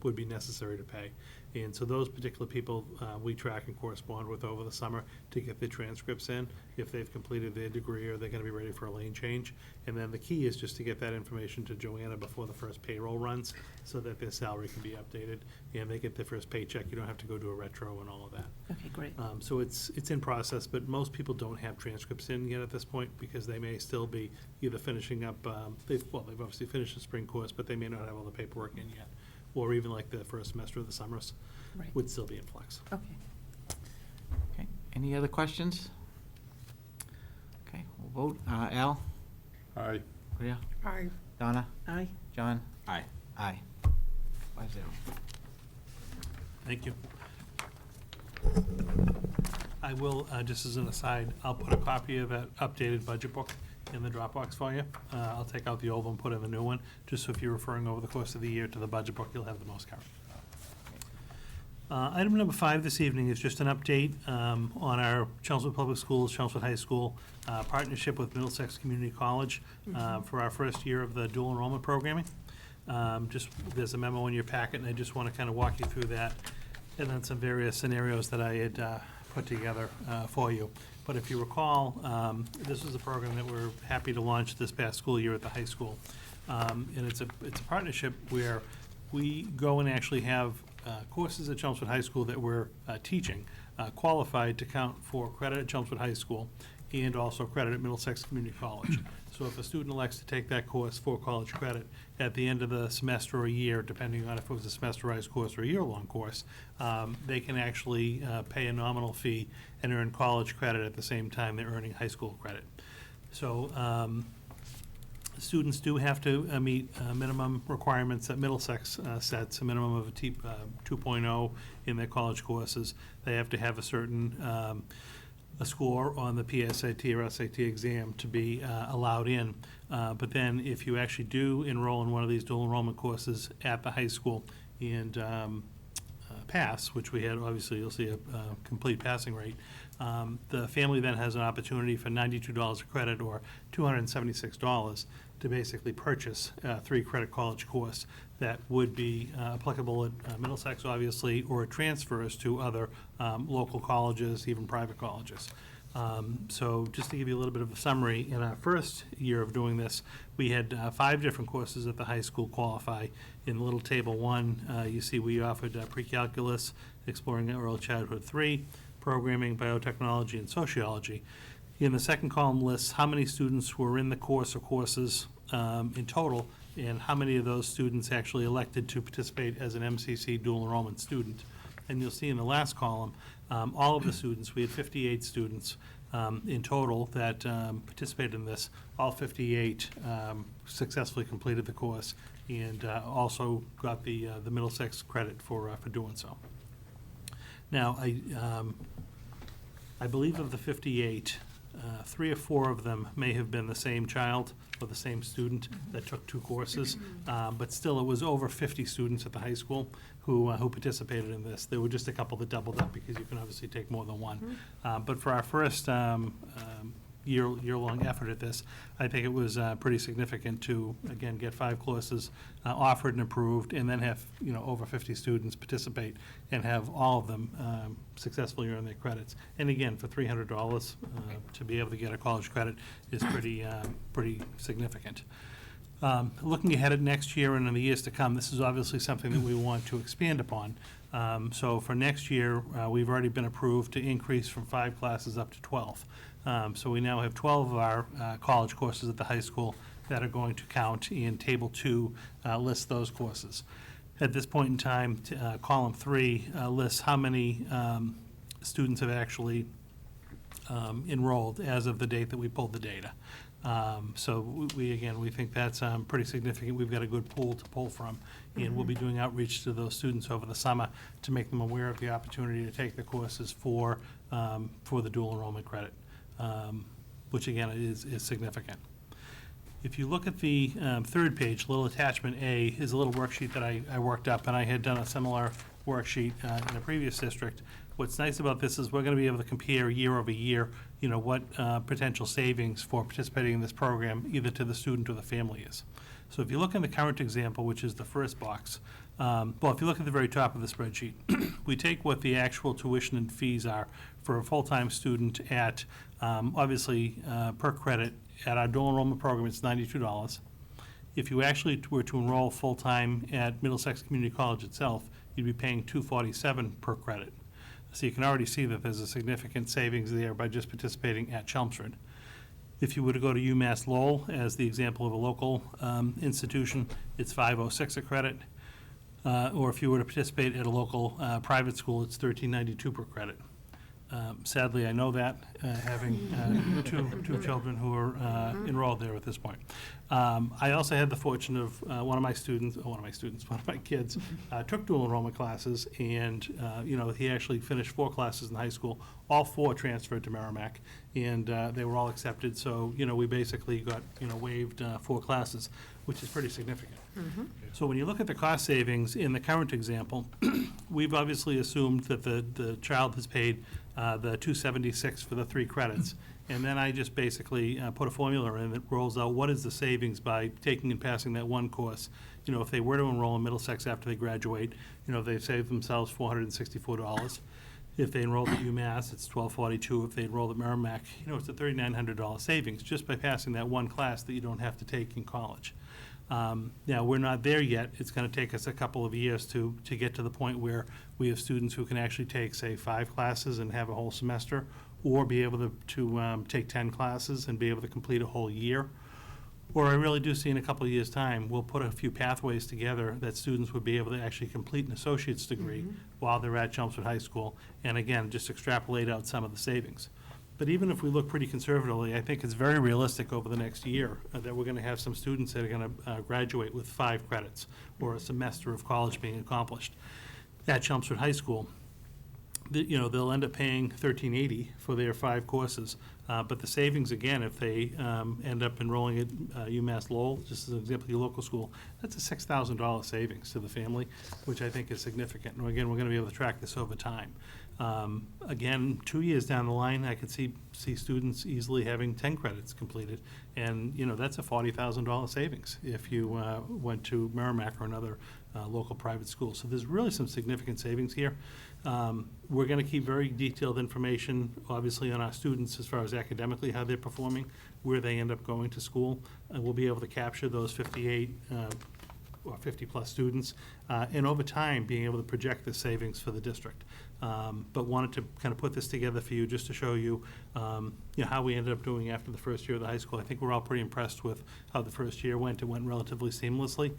would be necessary to pay. And so those particular people, we track and correspond with over the summer to get their transcripts in, if they've completed their degree or they're gonna be ready for a lane change. And then the key is just to get that information to Joanna before the first payroll runs, so that their salary can be updated, and they get their first paycheck. You don't have to go to a retro and all of that. Okay, great. So it's in process, but most people don't have transcripts in yet at this point, because they may still be either finishing up, they've obviously finished the spring course, but they may not have all the paperwork in yet. Or even like the first semester of the summers Right. would still be in flux. Okay. Okay, any other questions? Okay, we'll vote. Al? Aye. Priya? Aye. Donna? Aye. John? Aye. Aye. 5-0. Thank you. I will, just as an aside, I'll put a copy of that updated budget book in the Dropbox for you. I'll take out the old one, put in the new one, just so if you're referring over the course of the year to the budget book, you'll have the most current. Item number 5 this evening is just an update on our Chelmsford Public Schools, Chelmsford High School partnership with Middlesex Community College for our first year of the dual enrollment programming. There's a memo in your packet, and I just want to kind of walk you through that, and then some various scenarios that I had put together for you. But if you recall, this was a program that we're happy to launch this past school year at the high school. And it's a partnership where we go and actually have courses at Chelmsford High School that we're teaching, qualified to count for credit at Chelmsford High School and also credit at Middlesex Community College. So if a student elects to take that course for college credit at the end of the semester or year, depending on if it was a semesterized course or a year-long course, they can actually pay a nominal fee and earn college credit at the same time they're earning high school credit. So students do have to meet minimum requirements that Middlesex sets, a minimum of a 2.0 in their college courses. They have to have a certain a score on the PSAT or SAT exam to be allowed in. But then if you actually do enroll in one of these dual enrollment courses at the high school and pass, which we had, obviously you'll see a complete passing rate, the family then has an opportunity for $92 of credit or $276 to basically purchase a 3-credit college course that would be applicable at Middlesex, obviously, or it transfers to other local colleges, even private colleges. So just to give you a little bit of a summary, in our first year of doing this, we had 5 different courses at the high school qualify. In little table 1, you see we offered pre-calculus, exploring early childhood 3, programming, biotechnology, and sociology. In the second column lists how many students were in the course or courses in total, and how many of those students actually elected to participate as an MCC dual enrollment student. And you'll see in the last column, all of the students, we had 58 students in total that participated in this. All 58 successfully completed the course and also got the Middlesex credit for doing so. Now, I believe of the 58, 3 or 4 of them may have been the same child or the same student that took 2 courses, but still it was over 50 students at the high school who participated in this. There were just a couple that doubled up because you can obviously take more than one. But for our first year-long effort at this, I think it was pretty significant to, again, get 5 courses offered and approved, and then have, over 50 students participate and have all of them successfully earn their credits. And again, for $300 to be able to get a college credit is pretty significant. Looking ahead at next year and in the years to come, this is obviously something that we want to expand upon. So for next year, we've already been approved to increase from 5 classes up to 12. So we now have 12 of our college courses at the high school that are going to count, and Table 2 lists those courses. At this point in time, column 3 lists how many students have actually enrolled as of the date that we pulled the data. So we think that's pretty significant. We've got a good pool to pull from, and we'll be doing outreach to those students over the summer to make them aware of the opportunity to take the courses for the dual enrollment credit, which again is significant. If you look at the third page, little attachment A is a little worksheet that I worked up, and I had done a similar worksheet in a previous district. What's nice about this is we're going to be able to compare year over year, what potential savings for participating in this program, either to the student or the family is. So if you look in the current example, which is the first box, if you look at the very top of the spreadsheet, we take what the actual tuition and fees are for a full-time student at, obviously, per credit. At our dual enrollment program, it's $92. If you actually were to enroll full-time at Middlesex Community College itself, you'd be paying $247 per credit. So you can already see that there's a significant savings there by just participating at Chelmsford. If you were to go to UMass Lowell, as the example of a local institution, it's $506 a credit. Or if you were to participate at a local private school, it's $1392 per credit. Sadly, I know that, having two children who are enrolled there at this point. I also had the fortune of one of my kids took dual enrollment classes, and he actually finished 4 classes in high school. All 4 transferred to Merrimack, and they were all accepted. So we basically got waived 4 classes, which is pretty significant. So when you look at the cost savings in the current example, we've obviously assumed that the child has paid the $276 for the 3 credits. And then I just basically put a formula in that rolls out what is the savings by taking and passing that one course. If they were to enroll in Middlesex after they graduate, they save themselves $464. If they enrolled at UMass, it's $1,242. If they enrolled at Merrimack, it's a $3,900 savings just by passing that one class that you don't have to take in college. Now, we're not there yet. It's going to take us a couple of years to get to the point where we have students who can actually take, say, 5 classes and have a whole semester, or be able to take 10 classes and be able to complete a whole year. Or I really do see in a couple of years' time, we'll put a few pathways together that students would be able to actually complete an associate's degree while they're at Chelmsford High School, and again, just extrapolate out some of the savings. But even if we look pretty conservatively, I think it's very realistic over the next year that we're going to have some students that are going to graduate with 5 credits or a semester of college being accomplished at Chelmsford High School. They'll end up paying $1,380 for their 5 courses. But the savings, again, if they end up enrolling at UMass Lowell, just as an example, your local school, that's a $6,000 savings to the family, which I think is significant. And again, we're going to be able to track this over time. Again, 2 years down the line, I could see students easily having 10 credits completed. And, that's a $40,000 savings if you went to Merrimack or another local private school. So there's really some significant savings here. We're going to keep very detailed information, obviously, on our students as far as academically how they're performing, where they end up going to school. And we'll be able to capture those 58 or 50-plus students, and over time, being able to project the savings for the district. But wanted to kind of put this together for you just to show you, how we ended up doing after the first year of the high school. I think we're all pretty impressed with how the first year went. It went relatively seamlessly.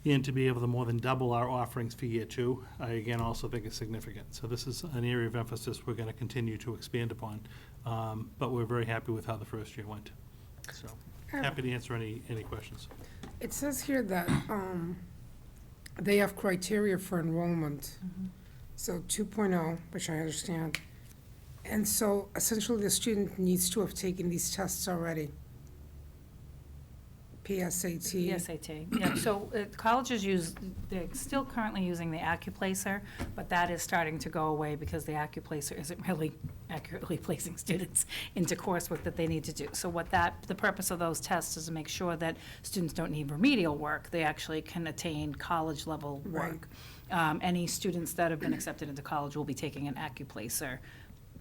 And to be able to more than double our offerings for year 2, I again also think is significant. So this is an area of emphasis we're going to continue to expand upon. But we're very happy with how the first year went. So happy to answer any questions. It says here that they have criteria for enrollment. So 2.0, which I understand. And so essentially the student needs to have taken these tests already. PSAT. PSAT, yeah. So colleges they're still currently using the AccuPlacer, but that is starting to go away because the AccuPlacer isn't really accurately placing students into coursework that they need to do. So the purpose of those tests is to make sure that students don't need remedial work. They actually can attain college-level work. Any students that have been accepted into college will be taking an AccuPlacer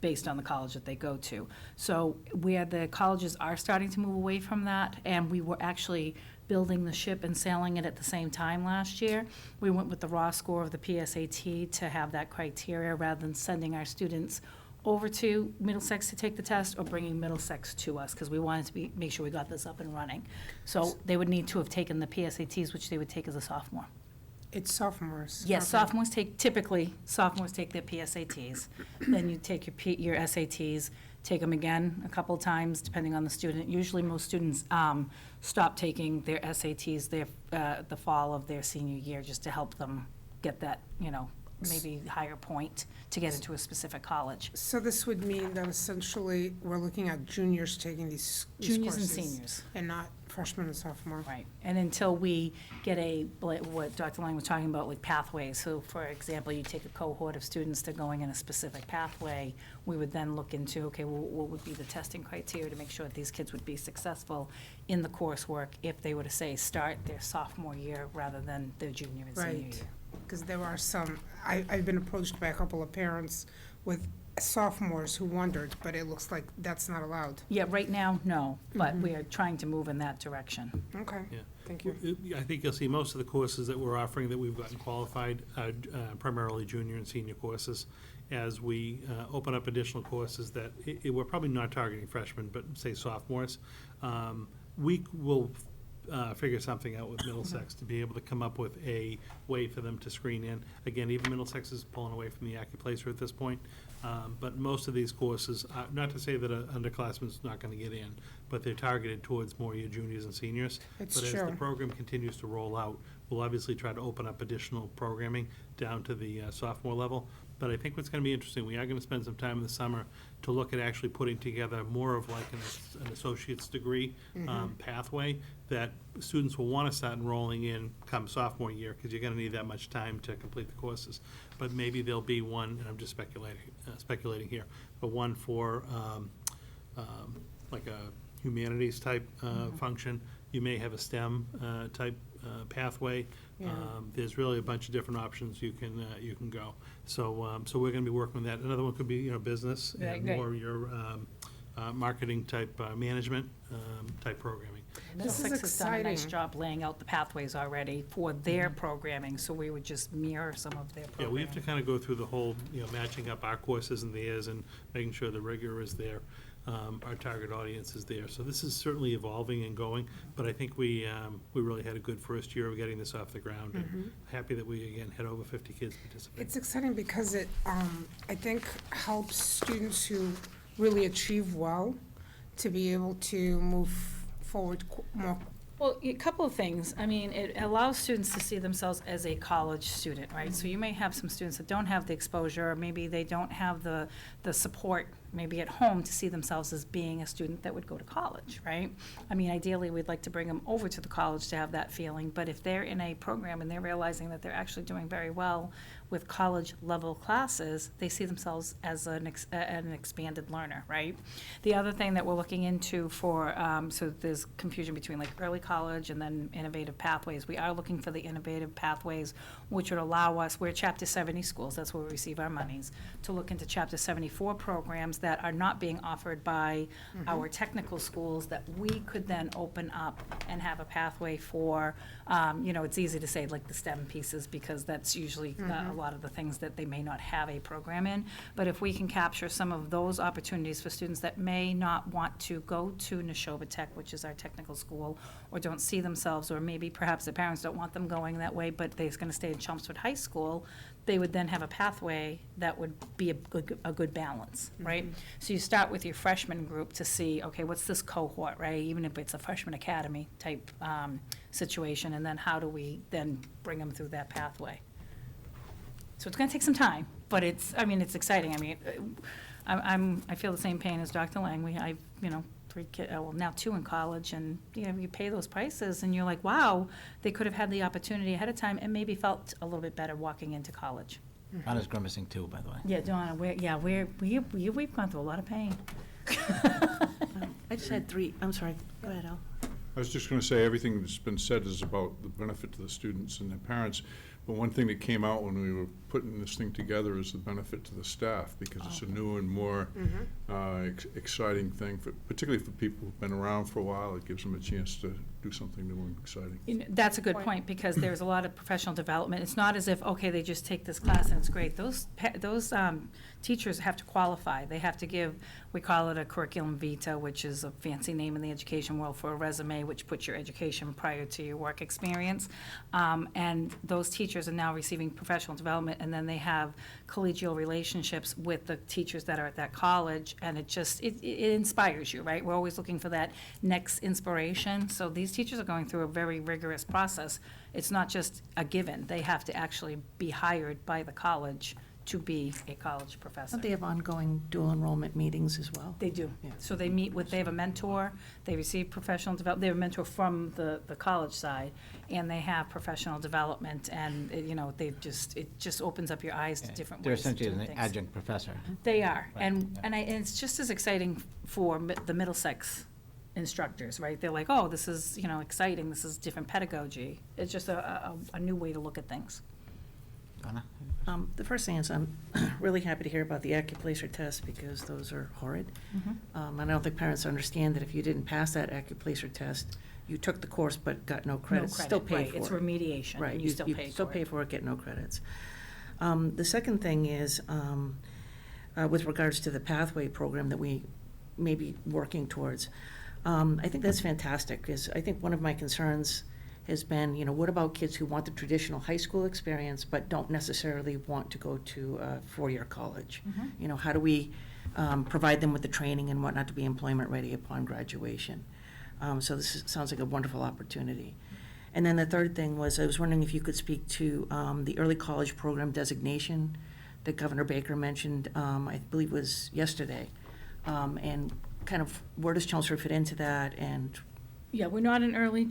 based on the college that they go to. So where the colleges are starting to move away from that, and we were actually building the ship and sailing it at the same time last year, we went with the raw score of the PSAT to have that criteria rather than sending our students over to Middlesex to take the test or bringing Middlesex to us, because we wanted to make sure we got this up and running. So they would need to have taken the PSATs, which they would take as a sophomore. It's sophomores. Yes, Okay. typically, sophomores take their PSATs. Then you take your SATs, take them again a couple of times, depending on the student. Usually, most students stop taking their SATs the fall of their senior year, just to help them get that, maybe higher point to get into a specific college. So this would mean that essentially we're looking at juniors taking these Juniors and courses, seniors. and not freshmen and sophomore. Right, and until we get what Dr. Lang was talking about, like pathways, so for example, you take a cohort of students that are going in a specific pathway, we would then look into, okay, well, what would be the testing criteria to make sure that these kids would be successful in the coursework if they were to, say, start their sophomore year rather than their junior and senior Right. year. Because there are some, I've been approached by a couple of parents with sophomores who wondered, but it looks like that's not allowed. Yeah, right now, no, but we are trying to move in that direction. Okay, Yeah. thank you. I think you'll see most of the courses that we're offering that we've gotten qualified are primarily junior and senior courses. As we open up additional courses that, we're probably not targeting freshmen, but say sophomores, we will figure something out with Middlesex to be able to come up with a way for them to screen in. Again, even Middlesex is pulling away from the Accuplacer at this point, but most of these courses, not to say that an underclassman's not going to get in, but they're targeted towards more your juniors and seniors. It's But as true. the program continues to roll out, we'll obviously try to open up additional programming down to the sophomore level. But I think what's going to be interesting, we are going to spend some time in the summer to look at actually putting together more of like an associate's degree pathway that students will want to start enrolling in come sophomore year, because you're going to need that much time to complete the courses. But maybe there'll be one, and I'm just speculating here, but one for like a humanities type function. You may have a STEM type pathway. Yeah. There's really a bunch of different options you can go. So we're going to be working on that. Another one could be, business Right, and right. more your marketing type management type programming. This is Middlesex has done a nice exciting. job laying out the pathways already for their programming, so we would just mirror some of their Yeah, programming. we have to kind of go through the whole, matching up our courses and theirs and making sure the rigor is there, our target audience is there. So this is certainly evolving and going, but I think we really had a good first year of getting this off the ground. And happy that we, again, had over 50 kids participate. It's exciting because it, I think, helps students who really achieve well to be able to move forward more. Well, a couple of things. I mean, it allows students to see themselves as a college student, right? So you may have some students that don't have the exposure, or maybe they don't have the support, maybe at home, to see themselves as being a student that would go to college, right? I mean, ideally, we'd like to bring them over to the college to have that feeling, but if they're in a program and they're realizing that they're actually doing very well with college-level classes, they see themselves as an expanded learner, right? The other thing that we're looking into for, so there's confusion between like early college and then innovative pathways. We are looking for the innovative pathways, which would allow us, we're Chapter 70 schools, that's where we receive our monies, to look into Chapter 74 programs that are not being offered by our technical schools that we could then open up and have a pathway for, it's easy to say like the STEM pieces, because that's usually a lot of the things that they may not have a program in. But if we can capture some of those opportunities for students that may not want to go to Neshoba Tech, which is our technical school, or don't see themselves, or maybe perhaps their parents don't want them going that way, but they're going to stay in Chelmsford High School, they would then have a pathway that would be a good balance, right? So you start with your freshman group to see, okay, what's this cohort, right? Even if it's a freshman academy type situation, and then how do we then bring them through that pathway? So it's going to take some time, but it's exciting. I mean, I feel the same pain as Dr. Lang. I've 3 kids, well, now 2 in college, and, you pay those prices, and you're like, wow, they could have had the opportunity ahead of time and maybe felt a little bit better walking into college. Donna's grimacing too, by the way. Yeah, Donna, we've gone through a lot of pain. I just had 3, I'm sorry, go ahead, Al. I was just going to say, everything that's been said is about the benefit to the students and their parents, but one thing that came out when we were putting this thing together is the benefit to the staff, because it's a new and more exciting thing, particularly for people who've been around for a while. It gives them a chance to do something new and exciting. That's a good point, because there's a lot of professional development. It's not as if, okay, they just take this class and it's great. Those teachers have to qualify. They have to give, we call it a curriculum vitae, which is a fancy name in the education world for a resume, which puts your education prior to your work experience. And those teachers are now receiving professional development, and then they have collegial relationships with the teachers that are at that college, and it inspires you, right? We're always looking for that next inspiration. So these teachers are going through a very rigorous process. It's not just a given. They have to actually be hired by the college to be a college professor. Don't they have ongoing dual enrollment meetings as well? They do. Yeah. So they meet with, they have a mentor, they receive professional development, they have a mentor from the college side, and they have professional development, and, it just opens up your eyes to different They're ways of essentially doing an things. adjunct professor. They are, Right. and it's just as exciting for the Middlesex instructors, right? They're like, oh, this is, exciting, this is different pedagogy. It's just a new way to look at things. Donna? The first thing is, I'm really happy to hear about the AccuPlacer test, because those are horrid. And I don't think parents understand that if you didn't pass that AccuPlacer test, you took the course but got no credits, still paid right. for It's it. remediation, Right, and you still pay for it. still pay for it, get no credits. The second thing is, with regards to the pathway program that we may be working towards, I think that's fantastic, because I think one of my concerns has been, what about kids who want the traditional high school experience but don't necessarily want to go to a four-year college? How do we provide them with the training and whatnot to be employment ready upon graduation? So sounds like a wonderful opportunity. And then the third thing was, I was wondering if you could speak to the early college program designation that Governor Baker mentioned, I believe was yesterday. And kind of where does Chelmsford fit into that, and Yeah, we're not an early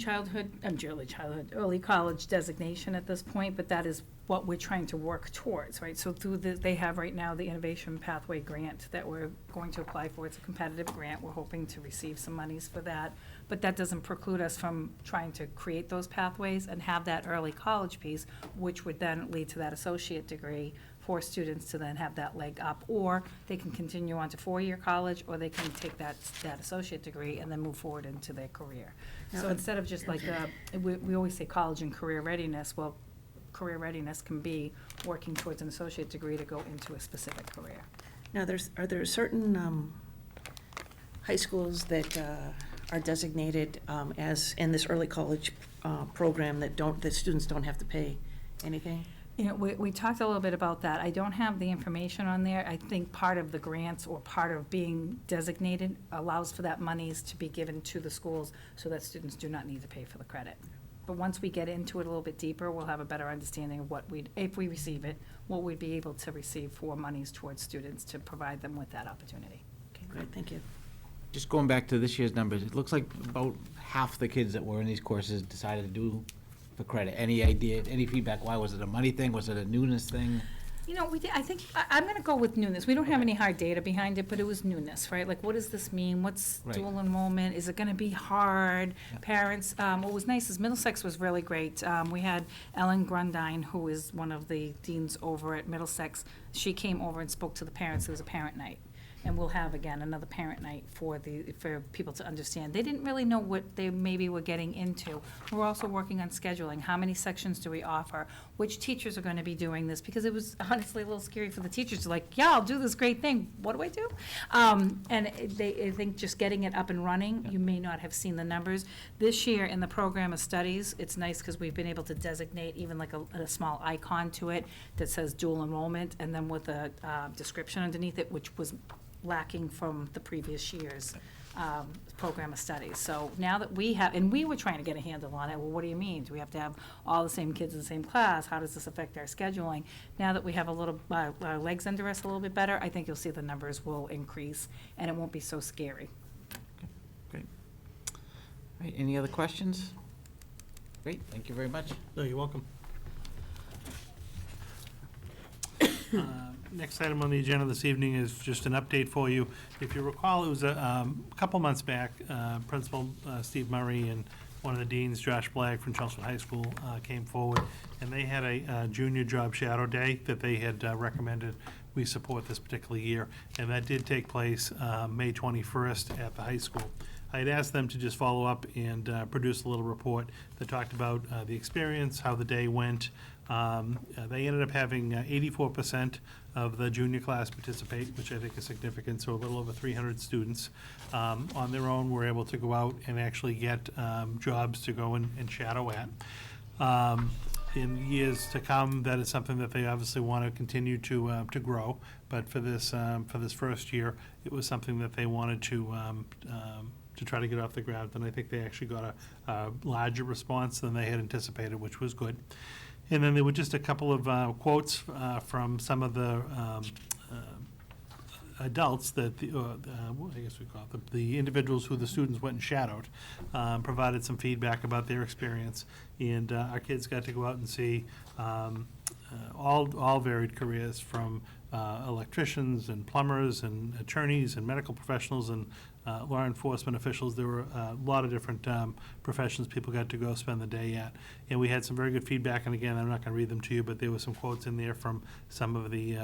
college designation at this point, but that is what we're trying to work towards, right? So they have right now the Innovation Pathway Grant that we're going to apply for. It's a competitive grant. We're hoping to receive some monies for that. But that doesn't preclude us from trying to create those pathways and have that early college piece, which would then lead to that associate degree for students to then have that leg up, or they can continue on to four-year college, or they can take that associate degree and then move forward into their career. So instead of just like, we always say college and career readiness, well, career readiness can be working towards an associate degree to go into a specific career. now are there certain high schools that are designated as in this early college program that students don't have to pay anything? We talked a little bit about that. I don't have the information on there. I think part of the grants or part of being designated allows for that monies to be given to the schools so that students do not need to pay for the credit. But once we get into it a little bit deeper, we'll have a better understanding of if we receive it, what we'd be able to receive for monies towards students to provide them with that opportunity. Okay, great, thank you. Just going back to this year's numbers, it looks like about half the kids that were in these courses decided to do for credit. Any idea, any feedback? Why? Was it a money thing? Was it a newness thing? I'm going to go with newness. We don't have any hard data behind it, but it was newness, right? Like, what does this mean? What's Right. dual enrollment? Is it going to be hard? Yeah. Parents, what was nice is Middlesex was really great. We had Ellen Grundine, who is one of the deans over at Middlesex. She came over and spoke to the parents. It was a parent night. And we'll have, again, another parent night for people to understand. They didn't really know what they maybe were getting into. We're also working on scheduling. How many sections do we offer? Which teachers are going to be doing this? Because it was honestly a little scary for the teachers to like, yeah, I'll do this great thing. What do I do? I think just getting it up and running, you may not have seen the numbers. This year in the program of studies, it's nice because we've been able to designate even like a small icon to it that says dual enrollment, and then with a description underneath it, which was lacking from the previous year's program of studies. So now that we have, and we were trying to get a handle on it, well, what do you mean? Do we have to have all the same kids in the same class? How does this affect our scheduling? Now that we have a little, our legs under us a little bit better, I think you'll see the numbers will increase, and it won't be so scary. Great. All right, any other questions? Great, thank you very much. No, you're welcome. Next item on the agenda this evening is just an update for you. If you recall, it was a couple months back, Principal Steve Murray and one of the deans, Josh Blagg from Chelmsford High School, came forward, and they had a junior job shadow day that they had recommended we support this particular year, and that did take place May 21st at the high school. I had asked them to just follow up and produce a little report that talked about the experience, how the day went. They ended up having 84% of the junior class participate, which I think is significant, so a little over 300 students on their own were able to go out and actually get jobs to go and shadow at. In years to come, that is something that they obviously want to continue to grow, but for this first year, it was something that they wanted to try to get off the ground, and I think they actually got a larger response than they had anticipated, which was good. And then there were just a couple of quotes from some of the adults that, I guess we call it, the individuals who the students went and shadowed, provided some feedback about their experience. And our kids got to go out and see all varied careers, from electricians and plumbers and attorneys and medical professionals and law enforcement officials. There were a lot of different professions people got to go spend the day at. And we had some very good feedback, and again, I'm not going to read them to you, but there were some quotes in there from some of the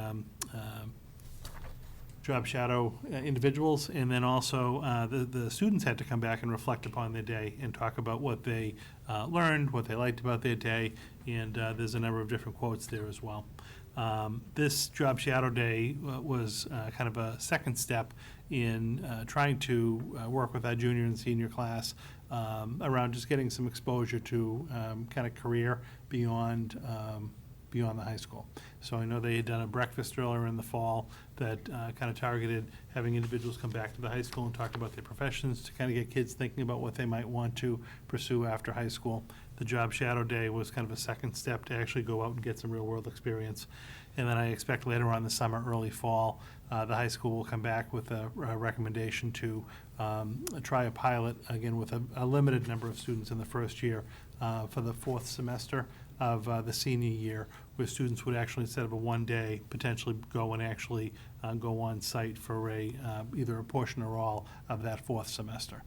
job shadow individuals, and then also the students had to come back and reflect upon their day and talk about what they learned, what they liked about their day, and there's a number of different quotes there as well. This job shadow day was kind of a second step in trying to work with our junior and senior class around just getting some exposure to kind of career beyond the high school. So I know they had done a breakfast earlier in the fall that kind of targeted having individuals come back to the high school and talk about their professions, to kind of get kids thinking about what they might want to pursue after high school. The job shadow day was kind of a second step to actually go out and get some real world experience. And then I expect later on in the summer, early fall, the high school will come back with a recommendation to try a pilot, again with a limited number of students in the first year for the fourth semester of the senior year, where students would actually, instead of a one-day, potentially go and actually go on site for either a portion or all of that fourth semester.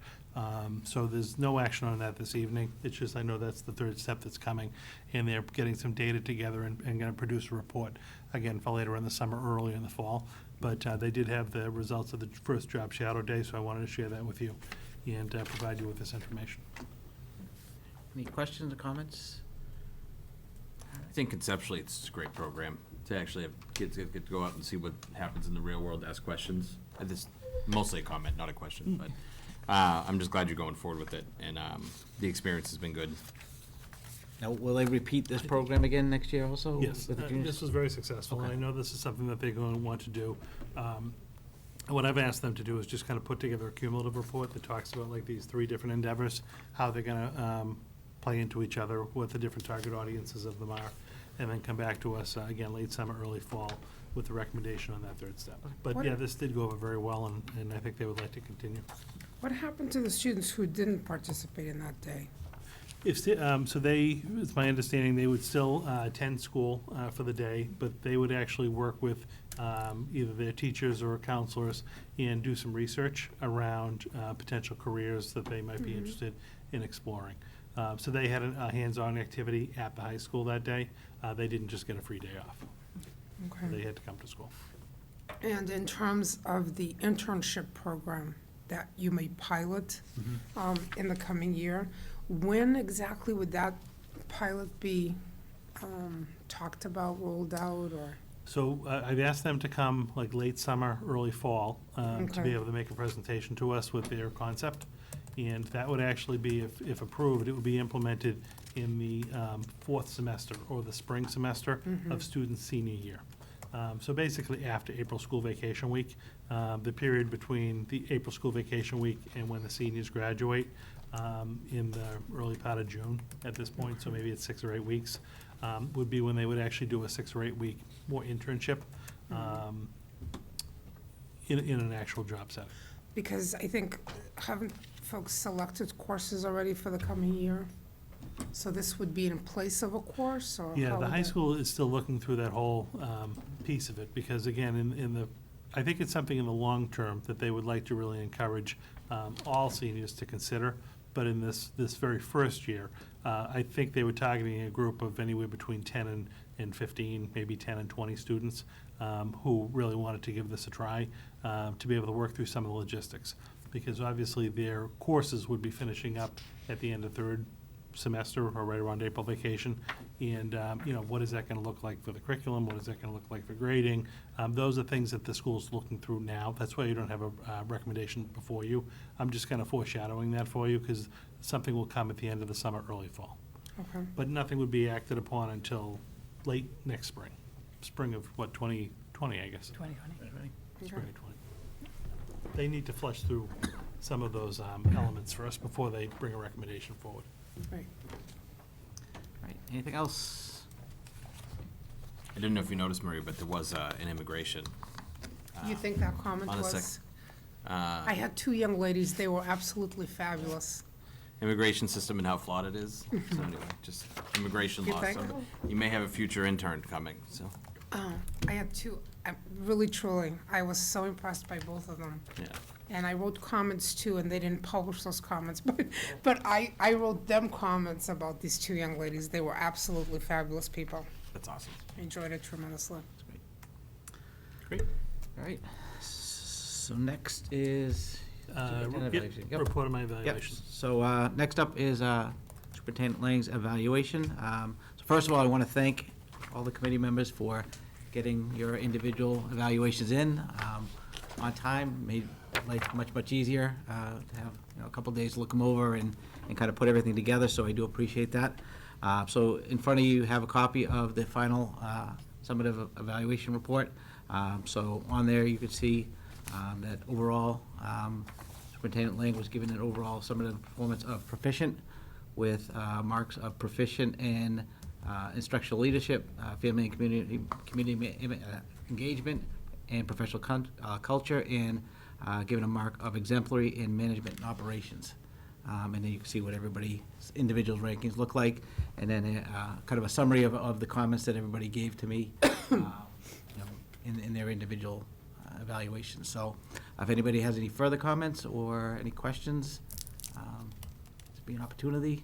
So there's no action on that this evening. It's just, I know that's the third step that's coming, and they're getting some data together and going to produce a report, again, for later in the summer, early in the fall. But they did have the results of the first job shadow day, so I wanted to share that with you and provide you with this information. Any questions or comments? I think conceptually, it's a great program to actually have kids get to go out and see what happens in the real world, ask questions. This mostly a comment, not a question, but I'm just glad you're going forward with it, and the experience has been good. Now, will they repeat this program again next year also? Yes, with the juniors? this was very successful, and I know this is something that they're going to want to do. What I've asked them to do is just kind of put together a cumulative report that talks about like these three different endeavors, how they're going to play into each other, what the different target audiences of them are, and then come back to us, again, late summer, early fall, with the recommendation on that third step. But yeah, this did go over very well, and I think they would like to continue. What happened to the students who didn't participate in that day? So they, it's my understanding, they would still attend school for the day, but they would actually work with either their teachers or counselors and do some research around potential careers that they might be interested in exploring. So they had a hands-on activity at the high school that day. They didn't just get a free day off. Okay. They had to come to school. And in terms of the internship program that you may pilot in the coming year, when exactly would that pilot be talked about, rolled out, or? So I've asked them to come like late summer, early fall, to be able to make a presentation to us with their concept. And that would actually be, if approved, it would be implemented in the fourth semester or the spring semester of students' senior year. So basically after April school vacation week, the period between the April school vacation week and when the seniors graduate in the early part of June at this point, so maybe it's 6 or 8 weeks, would be when they would actually do a 6 or 8 week more internship in an actual job setting. Because I think, haven't folks selected courses already for the coming year? So this would be in place of a course, or? Yeah, how the would high that- school is still looking through that whole piece of it, because again, I think it's something in the long term that they would like to really encourage all seniors to consider, but in this very first year, I think they were targeting a group of anywhere between 10 and 15, maybe 10 and 20 students who really wanted to give this a try, to be able to work through some of the logistics. Because obviously their courses would be finishing up at the end of third semester or right around April vacation. And, what is that going to look like for the curriculum? What is that going to look like for grading? Those are things that the school's looking through now. That's why you don't have a recommendation before you. I'm just kind of foreshadowing that for you because something will come at the end of the summer, early fall. Okay. But nothing would be acted upon until late next spring. Spring of, 2020, I guess. 2020. Spring of 20. They need to flush through some of those elements for us before they bring a recommendation forward. Right. All right, anything else? I didn't know if you noticed, Maria, but there was an immigration. You think that comment on the was? I had 2 young ladies, they were absolutely fabulous. Immigration system and how flawed it is. So anyway, just immigration You law. think? So you may have a future intern coming, so, I had 2, really truly, I was so impressed by both of them. yeah. And I wrote comments too, and they didn't publish those comments, but I wrote them comments about these 2 young ladies. They were absolutely fabulous people. That's awesome. I enjoyed it tremendously. Great. All right, so next is. Superintendent evaluation. Yep. Report on my Yep. evaluation. So next up is Superintendent Lang's evaluation. So first of all, I want to thank all the committee members for getting your individual evaluations in on time. Made life much, much easier to have a couple days to look them over and kind of put everything together, so I do appreciate that. So in front of you have a copy of the final summative evaluation report. So on there you can see that overall Superintendent Lang was given an overall summative performance of proficient with marks of proficient in instructional leadership, family and community engagement, and professional culture, and given a mark of exemplary in management and operations. And then you can see what everybody's individual rankings look like, and then kind of a summary of the comments that everybody gave to me in their individual evaluations. So if anybody has any further comments or any questions, this be an opportunity.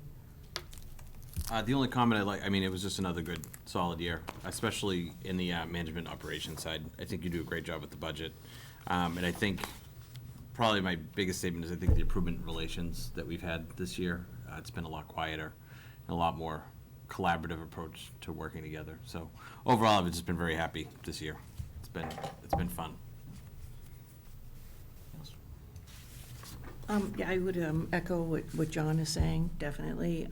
The only comment it was just another good, solid year, especially in the management operations side. I think you do a great job with the budget. And I think probably my biggest statement is I think the improvement in relations that we've had this year, it's been a lot quieter and a lot more collaborative approach to working together. So overall, I've just been very happy this year. It's been fun. Yeah, I would echo what John is saying, definitely.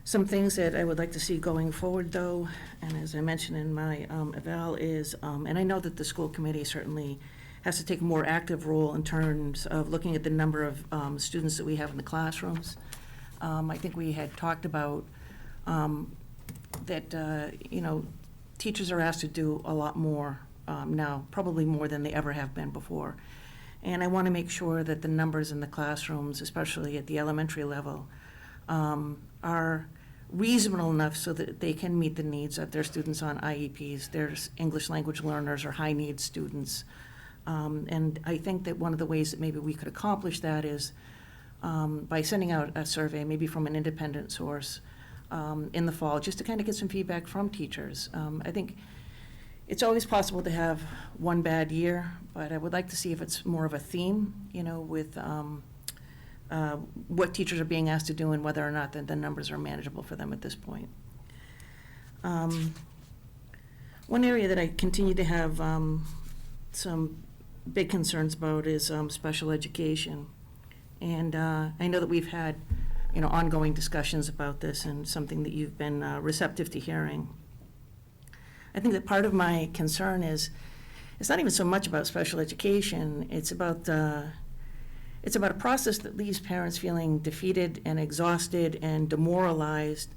Some things that I would like to see going forward, though, and as I mentioned in my eval, is, and I know that the school committee certainly has to take a more active role in terms of looking at the number of students that we have in the classrooms. I think we had talked about that, teachers are asked to do a lot more now, probably more than they ever have been before. And I want to make sure that the numbers in the classrooms, especially at the elementary level, are reasonable enough so that they can meet the needs of their students on IEPs, their English language learners or high-needs students. And I think that one of the ways that maybe we could accomplish that is by sending out a survey, maybe from an independent source, in the fall, just to kind of get some feedback from teachers. I think it's always possible to have one bad year, but I would like to see if it's more of a theme, with what teachers are being asked to do and whether or not the numbers are manageable for them at this point. One area that I continue to have some big concerns about is special education. And I know that we've had, ongoing discussions about this and something that you've been receptive to hearing. I think that part of my concern is, it's not even so much about special education, it's about a process that leaves parents feeling defeated and exhausted and demoralized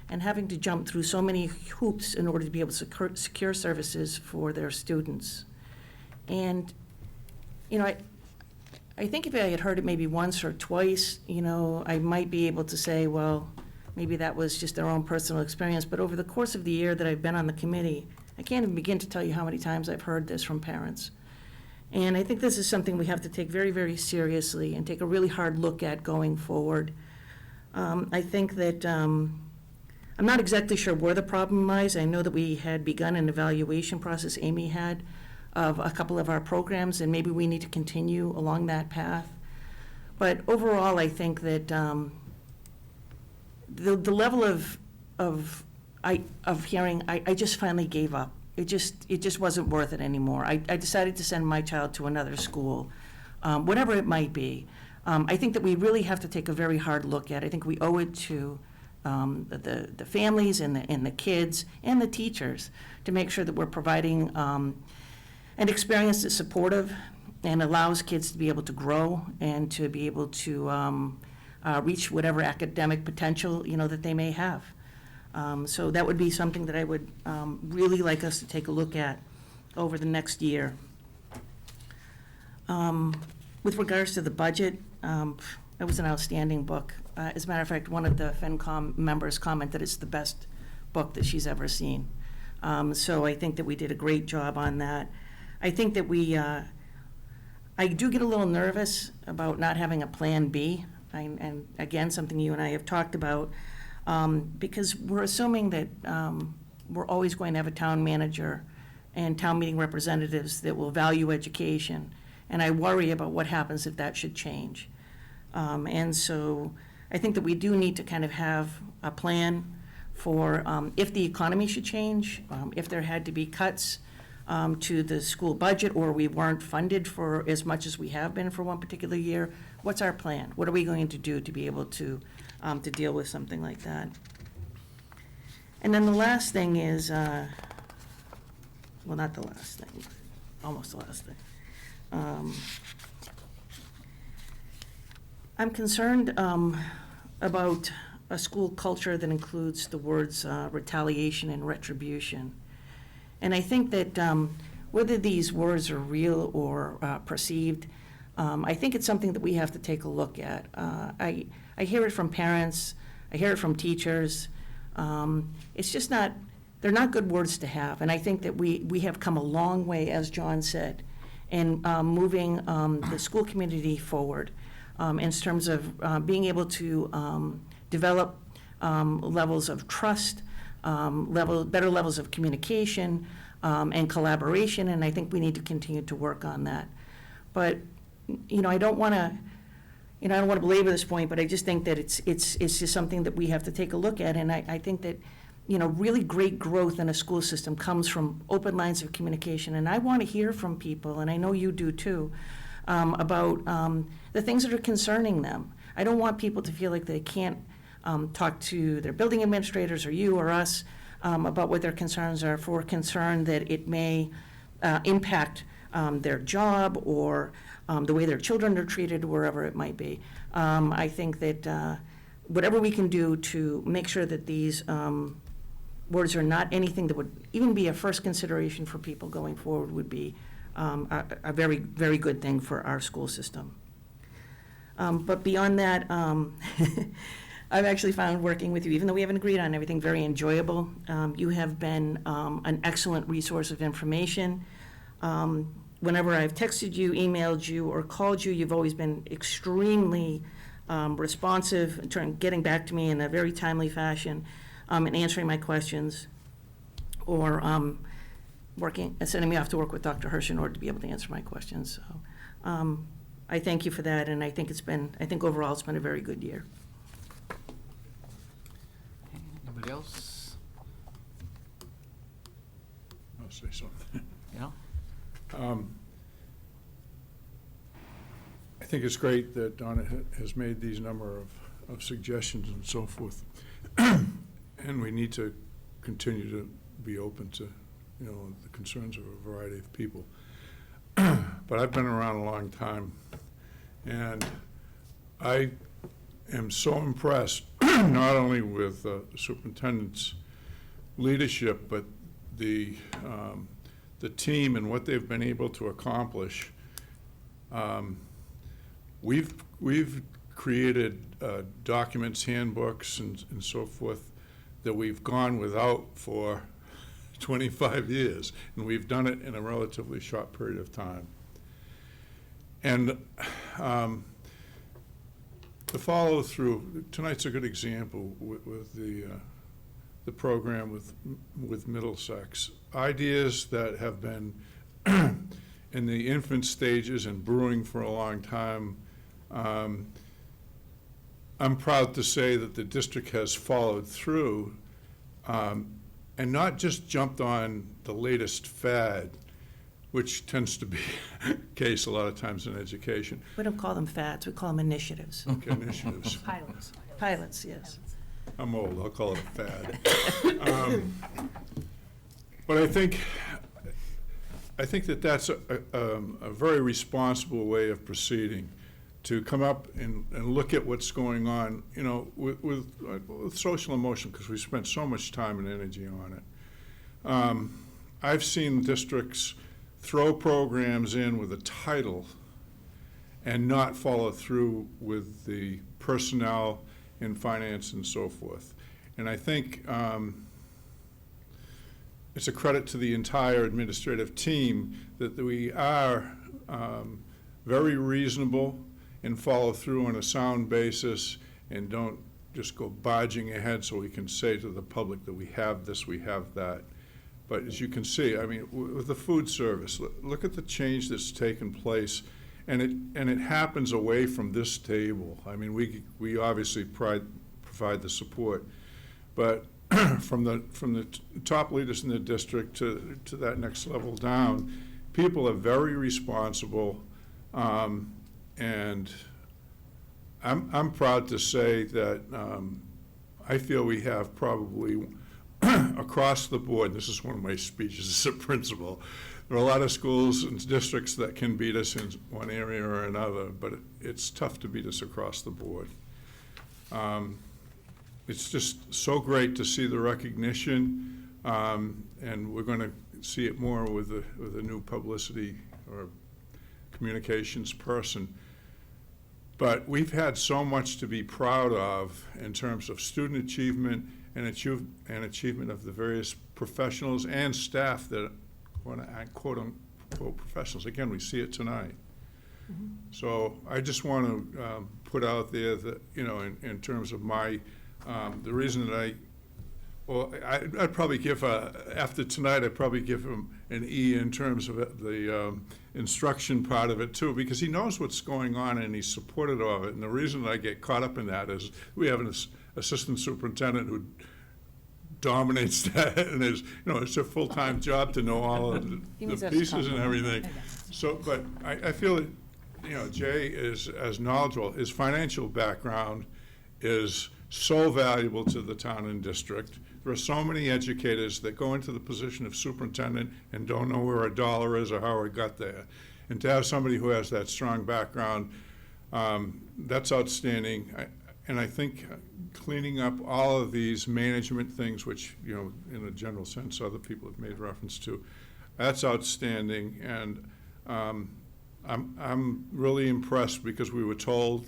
and having to jump through so many hoops in order to be able to secure services for their students. And, I think if I had heard it maybe once or twice, I might be able to say, well, maybe that was just their own personal experience. But over the course of the year that I've been on the committee, I can't even begin to tell you how many times I've heard this from parents. And I think this is something we have to take very, very seriously and take a really hard look at going forward. I think that, I'm not exactly sure where the problem lies. I know that we had begun an evaluation process, Amy had, of a couple of our programs, and maybe we need to continue along that path. But overall, I think that the level of hearing, I just finally gave up. It just wasn't worth it anymore. I decided to send my child to another school, whatever it might be. I think that we really have to take a very hard look at it. I think we owe it to the families and the kids and the teachers to make sure that we're providing an experience that's supportive and allows kids to be able to grow and to be able to reach whatever academic potential, that they may have. So that would be something that I would really like us to take a look at over the next year. With regards to the budget, it was an outstanding book. As a matter of fact, one of the FinCom members commented it's the best book that she's ever seen. So I think that we did a great job on that. I think that I do get a little nervous about not having a plan B, and again, something you and I have talked about, because we're assuming that we're always going to have a town manager and town meeting representatives that will value education, and I worry about what happens if that should change. And so I think that we do need to kind of have a plan for if the economy should change, if there had to be cuts to the school budget, or we weren't funded for as much as we have been for one particular year. What's our plan? What are we going to do to be able to deal with something like that? And then the last thing is, well, not the last thing, almost the last thing. I'm concerned about a school culture that includes the words retaliation and retribution. And I think that whether these words are real or perceived, I think it's something that we have to take a look at. I hear it from parents, I hear it from teachers. It's just not, they're not good words to have. And I think that we have come a long way, as John said, in moving the school community forward in terms of being able to develop levels of trust, better levels of communication and collaboration, and I think we need to continue to work on that. But, I don't want to, I don't want to belabor this point, but I just think that it's just something that we have to take a look at, and I think that, really great growth in a school system comes from open lines of communication, and I want to hear from people, and I know you do too, about the things that are concerning them. I don't want people to feel like they can't talk to their building administrators or you or us about what their concerns are, for concern that it may impact their job or the way their children are treated, wherever it might be. I think that whatever we can do to make sure that these words are not anything that would even be a first consideration for people going forward would be a very, very good thing for our school system. But beyond that, I've actually found working with you, even though we haven't agreed on everything, very enjoyable. You have been an excellent resource of information. Whenever I've texted you, emailed you, or called you, you've always been extremely responsive, getting back to me in a very timely fashion, and answering my questions, or sending me off to work with Dr. Hirsch in order to be able to answer my questions. So I thank you for that, and I think overall it's been a very good year. Anybody else? I'll say something. Yeah? I think it's great that Donna has made these number of suggestions and so forth. And we need to continue to be open to, the concerns of a variety of people. But I've been around a long time, and I am so impressed not only with the superintendent's leadership, but the team and what they've been able to accomplish. We've created documents, handbooks, and so forth that we've gone without for 25 years, and we've done it in a relatively short period of time. And the follow-through, tonight's a good example with the program with Middlesex. Ideas that have been in the infant stages and brewing for a long time. I'm proud to say that the district has followed through and not just jumped on the latest fad, which tends to be the case a lot of times in education. We don't call them fads, we call them initiatives. Okay, initiatives. Pilots. Pilots, yes. I'm old, I'll call it a fad. But I think that that's a very responsible way of proceeding, to come up and look at what's going on, you know, with social emotion, because we spent so much time and energy on it. I've seen districts throw programs in with a title and not follow through with the personnel in finance and so forth. And I think it's a credit to the entire administrative team that we are very reasonable and follow through on a sound basis and don't just go barging ahead so we can say to the public that we have this, we have that. But as you can see, I mean, with the food service, look at the change that's taken place, and it happens away from this table. I mean, we obviously provide the support, but from the top leaders in the district to that next level down, people are very responsible, and I'm proud to say that I feel we have probably across the board, this is one of my speeches as a principal, there are a lot of schools and districts that can beat us in one area or another, but it's tough to beat us across the board. It's just so great to see the recognition, and we're going to see it more with a new publicity or communications person. But we've had so much to be proud of in terms of student achievement and achievement of the various professionals and staff that want to act quote-unquote professionals. Again, we see it tonight. Mm-hmm. So I just want to put out there that, you know, in terms of my, the reason that I'd probably give, after tonight, I'd probably give him an E in terms of the instruction part of it too, because he knows what's going on and he's supportive of it. And the reason that I get caught up in that is we have an assistant superintendent who dominates that, and is, you know, it's a full-time job to know all of the pieces and everything. So, but I feel that, you know, Jay is as knowledgeable. His financial background is so valuable to the town and district. There are so many educators that go into the position of superintendent and don't know where a dollar is or how it got there. And to have somebody who has that strong background, that's outstanding. And I think cleaning up all of these management things, which, you know, in a general sense, other people have made reference to, that's outstanding. And I'm really impressed, because we were told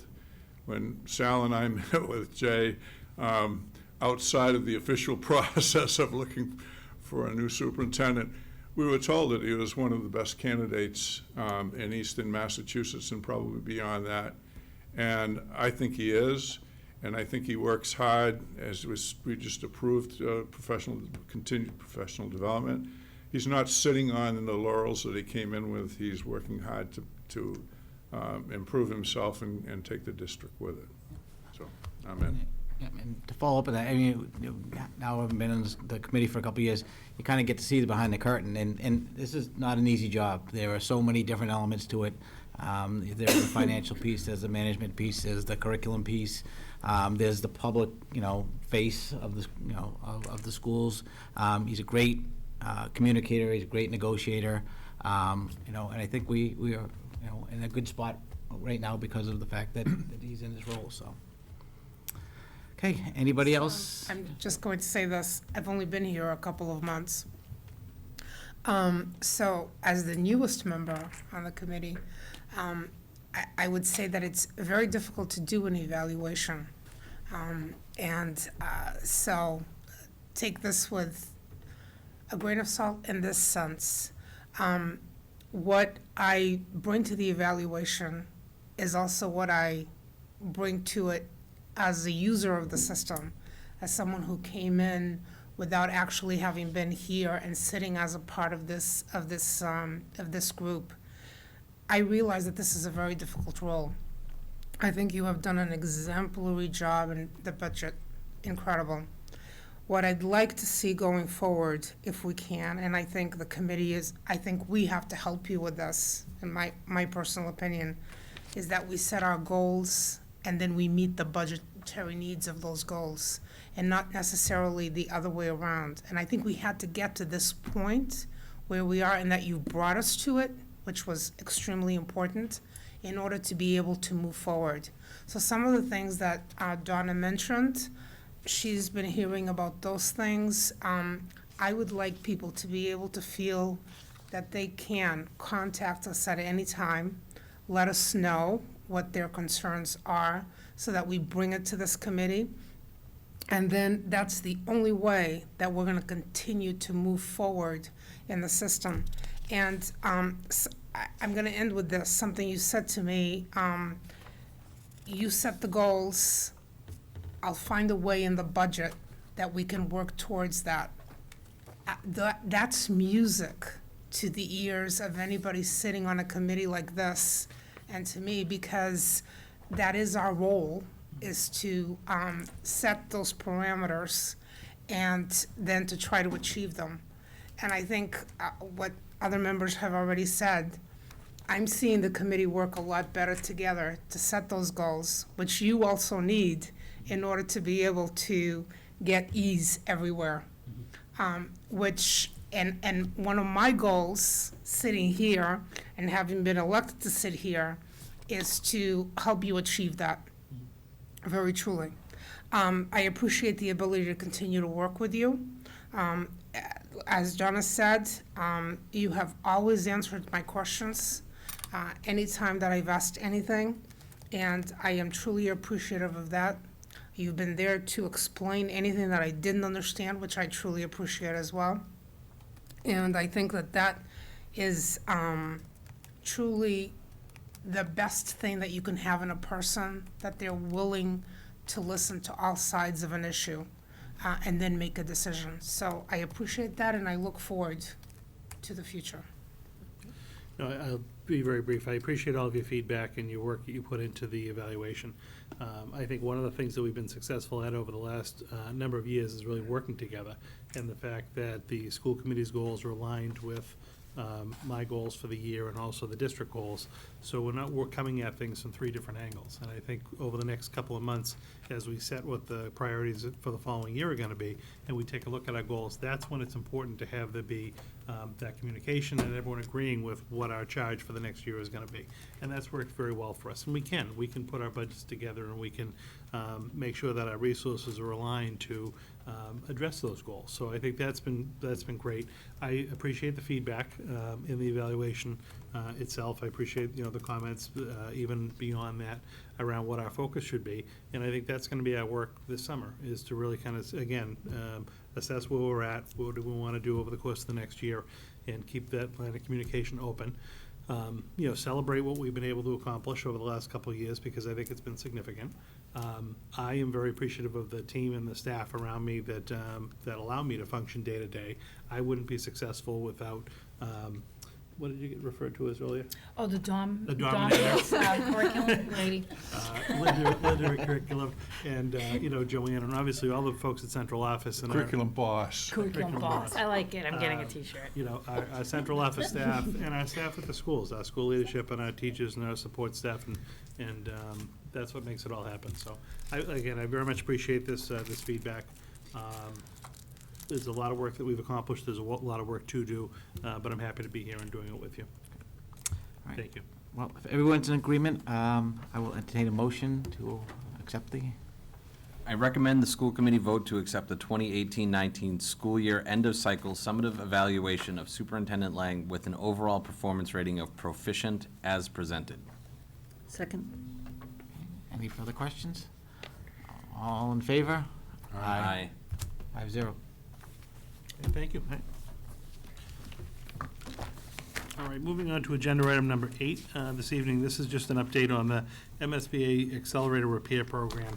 when Sal and I met with Jay, outside of the official process of looking for a new superintendent, we were told that he was one of the best candidates in Eastern Massachusetts and probably beyond that. And I think he is, and I think he works hard, as we just approved continued professional development. He's not sitting on the laurels that he came in with. He's working hard to improve himself and take the district with it. So, amen. Yeah, and to follow up on that, I mean, now I've been on the committee for a couple of years, you kind of get to see behind the curtain, and this is not an easy job. There are so many different elements to it. There's the financial piece, there's the management piece, there's the curriculum piece, there's the public, you know, face of the, you know, of the schools. He's a great communicator, he's a great negotiator, you know, and I think we are, you know, in a good spot right now because of the fact that he's in his role, so. Okay, anybody else? I'm just going to say this, I've only been here a couple of months. So as the newest member on the committee, I would say that it's very difficult to do an evaluation. So take this with a grain of salt in this sense. what I bring to the evaluation is also what I bring to it as a user of the system, as someone who came in without actually having been here and sitting as a part of this group. I realize that this is a very difficult role. I think you have done an exemplary job in the budget, incredible. What I'd like to see going forward, if we can, and I think the committee I think we have to help you with this, in my personal opinion, is that we set our goals and then we meet the budgetary needs of those goals, and not necessarily the other way around. And I think we had to get to this point where we are, and that you brought us to it, which was extremely important, in order to be able to move forward. So some of the things that Donna mentioned, she's been hearing about those things. I would like people to be able to feel that they can contact us at any time, let us know what their concerns are, so that we bring it to this committee. And then that's the only way that we're gonna continue to move forward in the system. And I'm gonna end with this, something you said to me. You set the goals. I'll find a way in the budget that we can work towards that. That's music to the ears of anybody sitting on a committee like this, and to me, because that is our role, is to set those parameters and then to try to achieve them. And I think what other members have already said, I'm seeing the committee work a lot better together to set those goals, which you also need in order to be able to get ease everywhere. And one of my goals, sitting here and having been elected to sit here, is to help you achieve that, very truly. I appreciate the ability to continue to work with you. As Donna said, you have always answered my questions anytime that I've asked anything, and I am truly appreciative of that. You've been there to explain anything that I didn't understand, which I truly appreciate as well. And I think that that is truly the best thing that you can have in a person, that they're willing to listen to all sides of an issue and then make a decision. So I appreciate that, and I look forward to the future. No, I'll be very brief. I appreciate all of your feedback and your work that you put into the evaluation. I think one of the things that we've been successful at over the last number of years is really working together, and the fact that the school committee's goals are aligned with my goals for the year and also the district goals. So we're coming at things from three different angles. And I think over the next couple of months, as we set what the priorities for the following year are gonna be, and we take a look at our goals, that's when it's important to have there be that communication and everyone agreeing with what our charge for the next year is gonna be. And that's worked very well for us. And we can put our budgets together, and we can make sure that our resources are aligned to address those goals. So I think that's been great. I appreciate the feedback in the evaluation itself. I appreciate, the comments even beyond that around what our focus should be. And I think that's going to be our work this summer, is to really kind of, again, assess where we're at, what do we want to do over the course of the next year, and keep that line of communication open. Celebrate what we've been able to accomplish over the last couple of years, because I think it's been significant. I am very appreciative of the team and the staff around me that allow me to function day to day. I wouldn't be successful without, what did you get referred to as earlier? Oh, the The dominator. curriculum lady. Legendary curriculum, and, Joanne, and obviously all the folks at central office. And Curriculum boss. Curriculum boss. I like it. I'm getting a T-shirt. Our central office staff and our staff at the schools, our school leadership and our teachers and our support staff, and that's what makes it all happen. So, I very much appreciate this feedback. There's a lot of work that we've accomplished. There's a lot of work to do, but I'm happy to be here and doing it with you. All right. Thank you. Well, if everyone's in agreement, I will entertain a motion to accept the. I recommend the school committee vote to accept the 2018-19 school year end-of-cycle summative evaluation of Superintendent Lang with an overall performance rating of proficient as presented. Second? Any further questions? All in favor? Aye. 5-0. Thank you. All right, moving on to agenda item number 8 this evening. This is just an update on the MSBA Accelerator Repair Program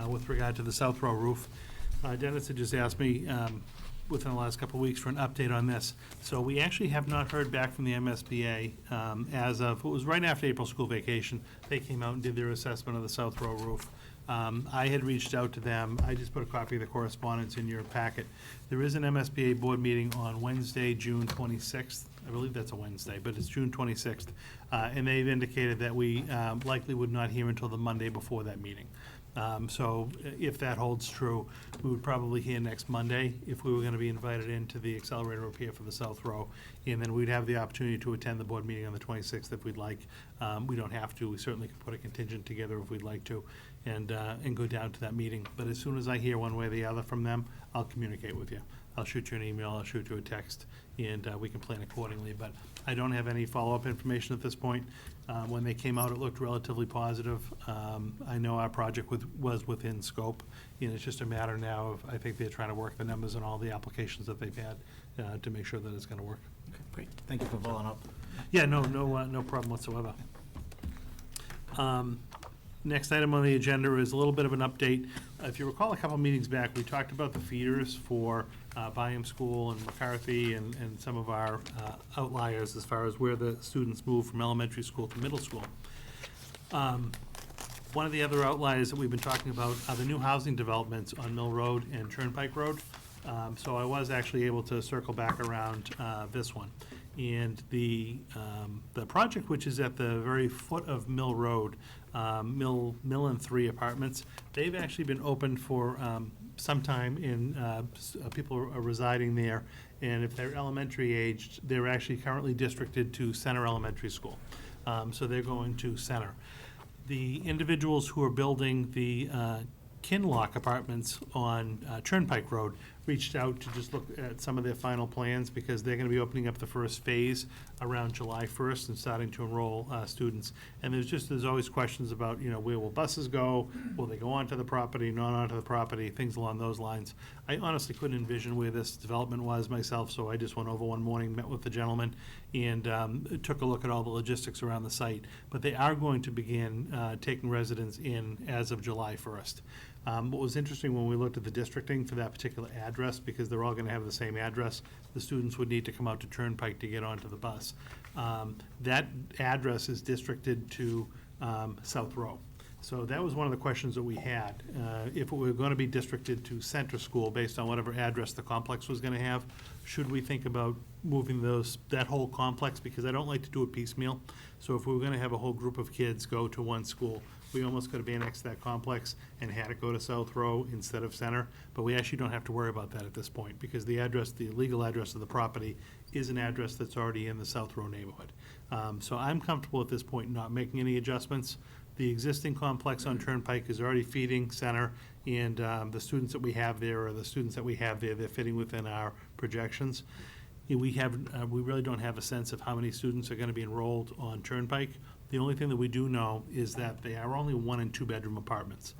with regard to the South Row roof. Dennis had just asked me within the last couple of weeks for an update on this. So we actually have not heard back from the MSBA as of, it was right after April school vacation. They came out and did their assessment of the South Row roof. I had reached out to them. I just put a copy of the correspondence in your packet. There is an MSBA board meeting on Wednesday, June 26th. I believe that's a Wednesday, but it's June 26th. And they've indicated that we likely would not hear until the Monday before that meeting. So if that holds true, we would probably hear next Monday if we were going to be invited into the accelerator repair for the South Row. And then we'd have the opportunity to attend the board meeting on the 26th if we'd like. We don't have to. We certainly could put a contingent together if we'd like to and go down to that meeting. But as soon as I hear one way or the other from them, I'll communicate with you. I'll shoot you an email, I'll shoot you a text, and we can plan accordingly. But I don't have any follow-up information at this point. When they came out, it looked relatively positive. I know our project was within scope, and it's just a matter now of, I think they're trying to work the numbers and all the applications that they've had to make sure that it's gonna work. Okay, great. Thank you for following up. Yeah, no problem whatsoever. Next item on the agenda is a little bit of an update. If you recall, a couple of meetings back, we talked about the feeders for Byam School and McCarthy and some of our outliers as far as where the students move from elementary school to middle school. One of the other outliers that we've been talking about are the new housing developments on Mill Road and Turnpike Road. So I was actually able to circle back around this one. And the project, which is at the very foot of Mill Road, Mill and 3 apartments, they've actually been open for some time, and people are residing there. And if they're elementary aged, they're actually currently districted to Center Elementary School. So they're going to Center. The individuals who are building the Kinlock apartments on Turnpike Road reached out to just look at some of their final plans because they're going to be opening up the first phase around July 1st and starting to enroll students. And there's always questions about, where will buses go? Will they go onto the property, not onto the property, things along those lines. I honestly couldn't envision where this development was myself, so I just went over one morning, met with the gentleman, and took a look at all the logistics around the site. But they are going to begin taking residents in as of July 1st. What was interesting when we looked at the districting for that particular address, because they're all going to have the same address, the students would need to come out to Turnpike to get onto the bus. That address is districted to South Row. So that was one of the questions that we had. If it were going to be districted to Center School based on whatever address the complex was going to have, should we think about moving that whole complex? Because I don't like to do it piecemeal. So if we were going to have a whole group of kids go to one school, we almost could have annexed that complex and had it go to South Row instead of Center. But we actually don't have to worry about that at this point because the legal address of the property is an address that's already in the South Row neighborhood. So I'm comfortable at this point not making any adjustments. The existing complex on Turnpike is already feeding Center, and the students that we have there they're fitting within our projections. We really don't have a sense of how many students are going to be enrolled on Turnpike. The only thing that we do know is that they are only 1- and 2-bedroom apartments.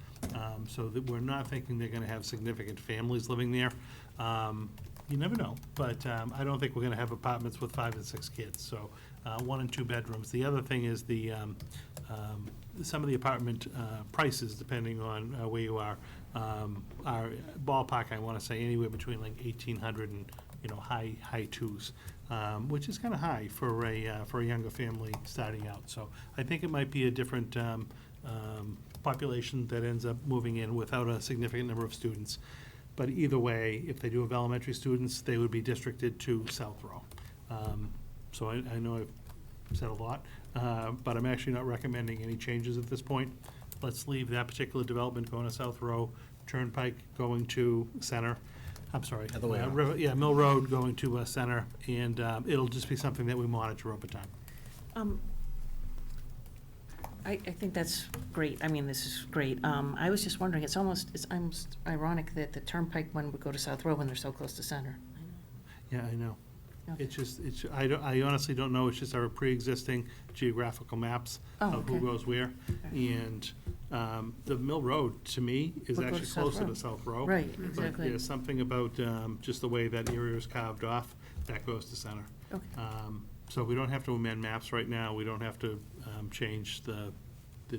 So that we're not thinking they're going to have significant families living there. You never know, but I don't think we're going to have apartments with 5 and 6 kids. So 1 and 2 bedrooms. The other thing is some of the apartment prices, depending on where you are ballpark. I want to say anywhere between like 1,800 and high 2s, which is kind of high for a younger family starting out. So I think it might be a different population that ends up moving in without a significant number of students. But either way, if they do have elementary students, they would be districted to South Row. So I know I've said a lot, but I'm actually not recommending any changes at this point. Let's leave that particular development going to South Row, Turnpike going to Center. I'm sorry. Other way around. Mill Road going to Center, and it'll just be something that we monitor over time. I think that's great. I mean, this is great. I was just wondering, it's almost ironic that the Turnpike one would go to South Row when they're so close to Center. Yeah, I know. Okay. I honestly don't know. It's just our pre-existing geographical maps of who goes where. Okay. And the Mill Road, to me, is Would go actually to South closer Row. to South Row. Right, But exactly. there's something about just the way that area is carved off, that goes to Center. Okay. So we don't have to amend maps right now, we don't have to change the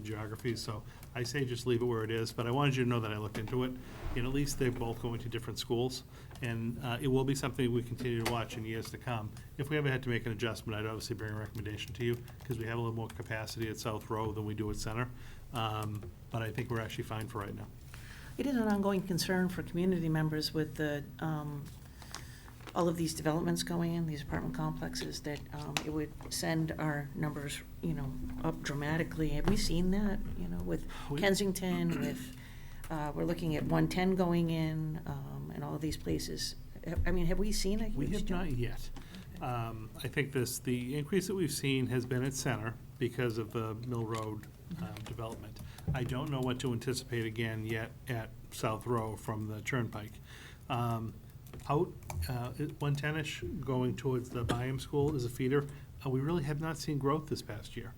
geography, so I say just leave it where it is, but I wanted you to know that I looked into it, and at least they're both going to different schools, and it will be something we continue to watch in years to come. If we ever had to make an adjustment, I'd obviously bring a recommendation to you, because we have a little more capacity at South Row than we do at Center, but I think we're actually fine for right now. It is an ongoing concern for community members with the, all of these developments going in, these apartment complexes, that it would send our numbers, up dramatically. Have we seen that, with Kensington, with, we're looking at 110 going in, and all of these places? I mean, have we seen a huge We have jump? not yet. I think the increase that we've seen has been at Center because of the Mill Road development. I don't know what to anticipate again yet at South Row from the Turnpike. Out at 110-ish, going towards the Byam School as a feeder, we really have not seen growth this past year.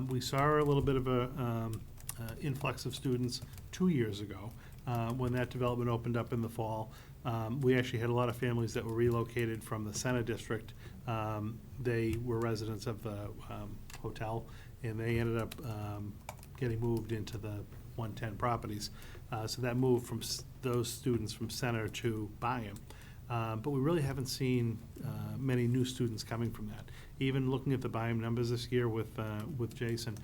We saw a little bit of a influx of students 2 years ago when that development opened up in the fall. We actually had a lot of families that were relocated from the Center District. They were residents of the hotel, and they ended up getting moved into the 110 properties. So that moved from those students from Center to Byam. But we really haven't seen many new students coming from that. Even looking at the Byam numbers this year with Jason,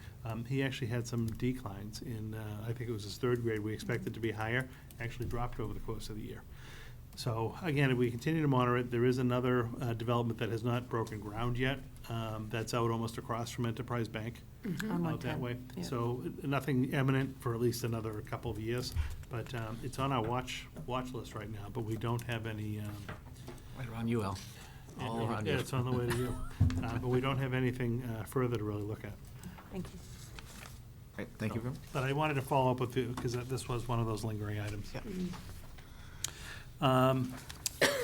he actually had some declines in, I think it was his third grade. We expected to be higher, actually dropped over the course of the year. So again, if we continue to monitor it, there is another development that has not broken ground yet. That's out almost across from Enterprise Bank, out that way. Yeah. So nothing imminent for at least another couple of years, but it's on our watch list right now, but we don't have any. Right around you, Al. All around you. Yeah, it's on the way to you. But we don't have anything further to really look at. Thank you. Great, thank you. But I wanted to follow up with you, because this was one of those lingering items. Yeah.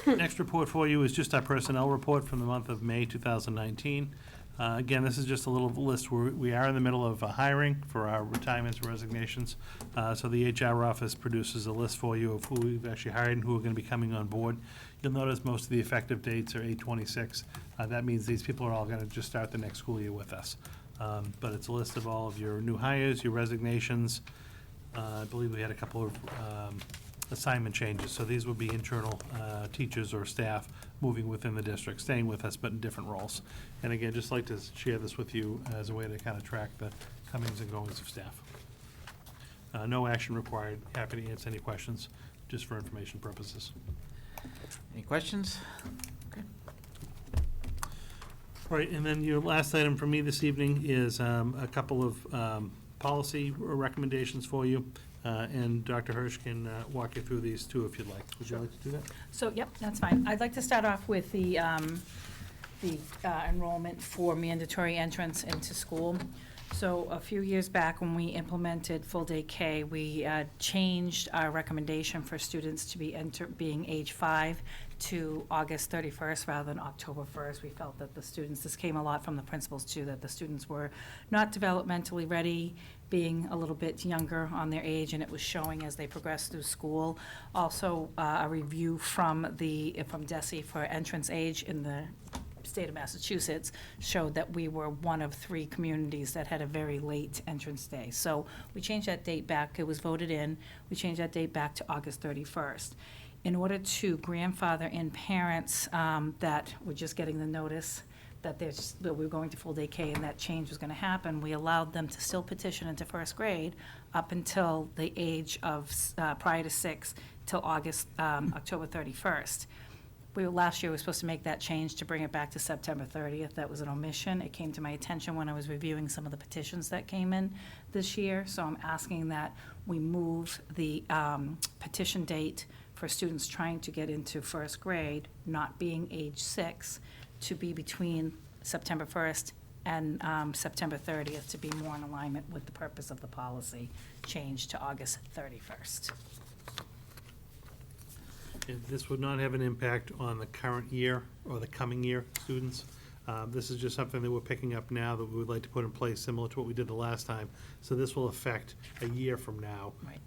Next report for you is just our personnel report from the month of May 2019. Again, this is just a little list. We are in the middle of hiring for our retirements and resignations. So the HR office produces a list for you of who we've actually hired and who are going to be coming on board. You'll notice most of the effective dates are 8/26. That means these people are all going to just start the next school year with us. But it's a list of all of your new hires, your resignations. I believe we had a couple of assignment changes. So these would be internal teachers or staff moving within the district, staying with us, but in different roles. And again, just like to share this with you as a way to kind of track the comings and goings of staff. No action required. Happy to answer any questions, just for information purposes. Any questions? Okay. All right, and then your last item for me this evening is a couple of policy recommendations for you. And Dr. Hirsch can walk you through these too if you'd like. Would you like to do that? So, yep, that's fine. I'd like to start off with the enrollment for mandatory entrance into school. So a few years back, when we implemented full-day K, we changed our recommendation for students to being age 5 to August 31st rather than October 1st. We felt that the students, this came a lot from the principals too, that the students were not developmentally ready, being a little bit younger on their age, and it was showing as they progressed through school. Also, a review from DESE for entrance age in the state of Massachusetts showed that we were one of 3 communities that had a very late entrance day. So we changed that date back. It was voted in. We changed that date back to August 31st. In order to grandfather in parents that were just getting the notice that we were going to full-day K and that change was going to happen, we allowed them to still petition into first grade up until the age of prior to 6 till October 31st. Last year, we were supposed to make that change to bring it back to September 30th. That was an omission. It came to my attention when I was reviewing some of the petitions that came in this year. So I'm asking that we move the petition date for students trying to get into first grade, not being age 6, to be between September 1st and September 30th to be more in alignment with the purpose of the policy change to August 31st. This would not have an impact on the current year or the coming year students. This is just something that we're picking up now that we would like to put in place, similar to what we did the last time. So this will affect a year from now, Right.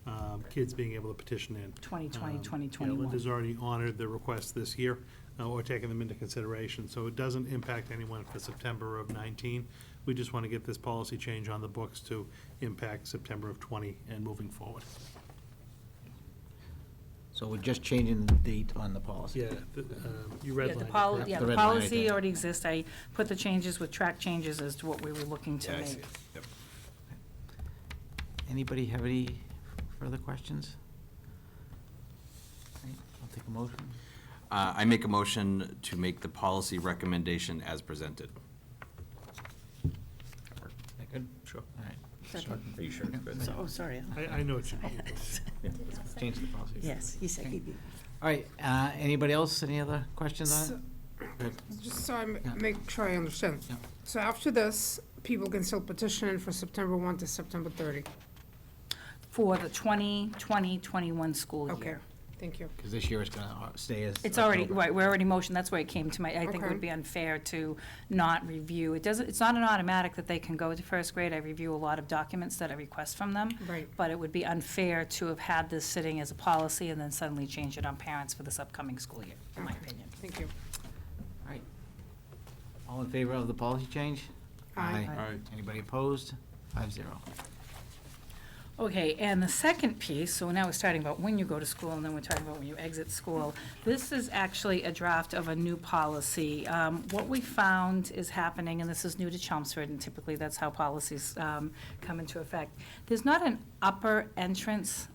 kids being able to petition in. 2020, Yeah, 2021. Linda's already honored the request this year, or taking them into consideration. So it doesn't impact anyone for September of 19. We just want to get this policy change on the books to impact September of 20 and moving forward. So we're just changing the date on the policy. Yeah, you redlined it, correct? Yeah, The the red line right policy there. already exists. I put the changes with track changes as to what we were looking to make. Anybody have any further questions? Right, I'll take a motion. I make a motion to make the policy recommendation as presented. That good? Sure. All right. Second. Are you sure? So, oh, sorry. I know what you mean. Change the policy. Yes, he said he'd be. All right, anybody else, any other questions on it? Good. Just so I Yeah. make sure I understand. Yeah. So after this, people can still petition in for September 1 to September 30? For the 2020-21 school Okay, year. thank you. Because this year is going to stay as. It's already, October. right, we're already motioned, that's why it came to my, I think it Okay. would be unfair to not review. It doesn't, it's not an automatic that they can go to first grade. I review a lot of documents that I request from them. Right. But it would be unfair to have had this sitting as a policy and then suddenly change it on parents for this upcoming school year, in my Okay. opinion. Thank you. All right. All in favor of the policy change? Aye. Aye. Anybody opposed? 5-0. Okay, and the second piece, so now we're starting about when you go to school, and then we're talking about when you exit school. This is actually a draft of a new policy. What we found is happening, and this is new to Chelmsford, and typically that's how policies come into effect. There's not an upper entrance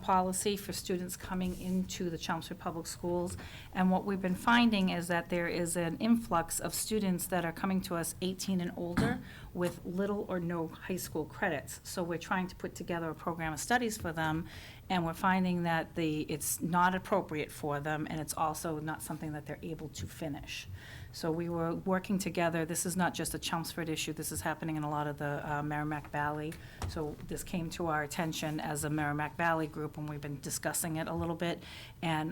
policy for students coming into the Chelmsford Public Schools. And what we've been finding is that there is an influx of students that are coming to us 18 and older with little or no high school credits. So we're trying to put together a program of studies for them, and we're finding that it's not appropriate for them, and it's also not something that they're able to finish. So we were working together. This is not just a Chelmsford issue. This is happening in a lot of the Merrimack Valley. So this came to our attention as a Merrimack Valley group, and we've been discussing it a little bit. And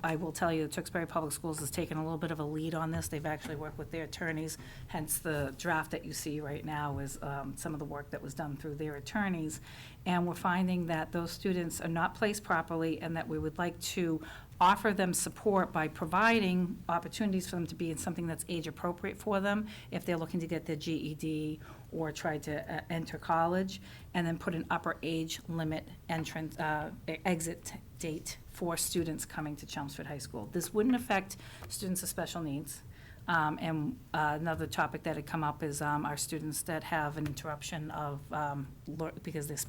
I will tell you, the Tewksbury Public Schools has taken a little bit of a lead on this. They've actually worked with their attorneys, hence the draft that you see right now is some of the work that was done through their attorneys. And we're finding that those students are not placed properly, and that we would like to offer them support by providing opportunities for them to be in something that's age appropriate for them if they're looking to get their GED or try to enter college, and then put an upper age limit entrance, exit date for students coming to Chelmsford High School. This wouldn't affect students of special needs. And another topic that had come up is our students that have an interruption of, because there's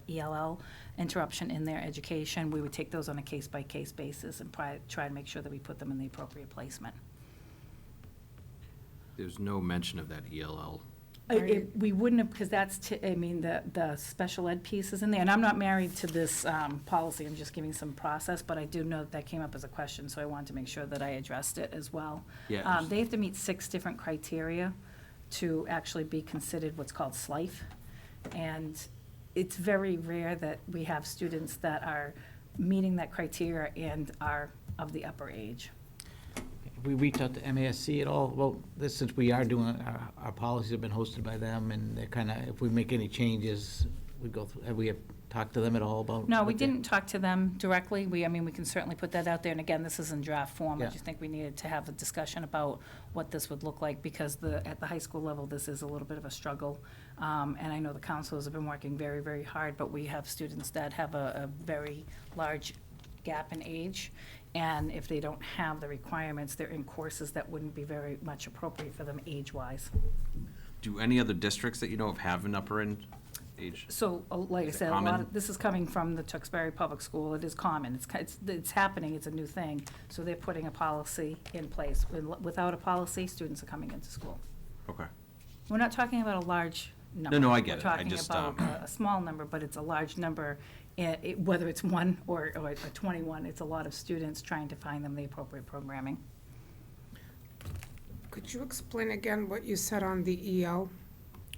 ELL interruption in their education, we would take those on a case-by-case basis and try to make sure that we put them in the appropriate placement. There's no mention of that ELL. We wouldn't have, because that's, the special ed piece is in there, and I'm not married to this policy, I'm just giving some process, but I do know that came up as a question, so I wanted to make sure that I addressed it as well. Yeah. They have to meet 6 different criteria to actually be considered what's called SLIFE, and it's very rare that we have students that are meeting that criteria and are of the upper age. We reached out to MASC at all? Well, this, since we are doing, our policies have been hosted by them, and they're kind of, if we make any changes, we go through, have we talked to them at all about? No, we what they- didn't talk to them directly. We can certainly put that out there, and again, this is in draft form. I Yeah. just think we needed to have a discussion about what this would look like, because at the high school level, this is a little bit of a struggle. And I know the counselors have been working very, very hard, but we have students that have a very large gap in age, and if they don't have the requirements, they're in courses that wouldn't be very much appropriate for them age-wise. Do any other districts that you know of have an upper end age? So, like I Is it said, a lot common? of, this is coming from the Tewksbury Public School. It is common. It's happening. It's a new thing. So they're putting a policy in place. Without a policy, students are coming into school. Okay. We're not talking about a large number. No, I get it. We're I talking just, about a small number, but it's a large number. Whether it's 1 or 21, it's a lot of students trying to find them the appropriate programming. Could you explain again what you said on the EL?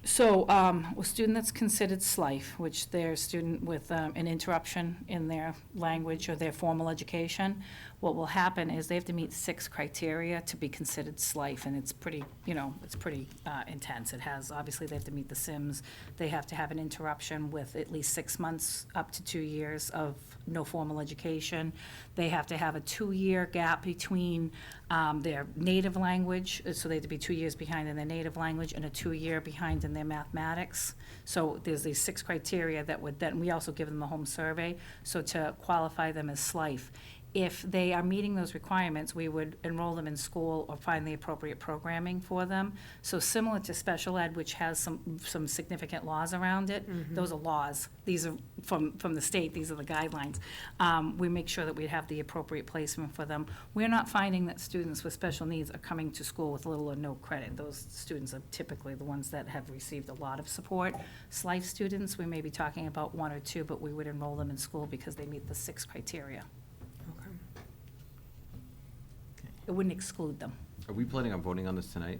So, a student that's considered SLIFE, which they're a student with an interruption in their language or their formal education, what will happen is they have to meet 6 criteria to be considered SLIFE, and it's pretty, it's pretty intense. It has, obviously, they have to meet the SIMS, they have to have an interruption with at least 6 months up to 2 years of no formal education. They have to have a 2-year gap between their native language, so they have to be 2 years behind in their native language and a 2-year behind in their mathematics. So there's these 6 criteria that would, then we also give them a home survey, so to qualify them as SLIFE. If they are meeting those requirements, we would enroll them in school or find the appropriate programming for them. So similar to special ed, which has some significant laws around it, those are laws. These are from the state, these are the guidelines. We make sure that we have the appropriate placement for them. We're not finding that students with special needs are coming to school with little or no credit. Those students are typically the ones that have received a lot of support. SLIFE students, we may be talking about 1 or 2, but we would enroll them in school because they meet the 6 criteria. It wouldn't exclude them. Are we planning on voting on this tonight?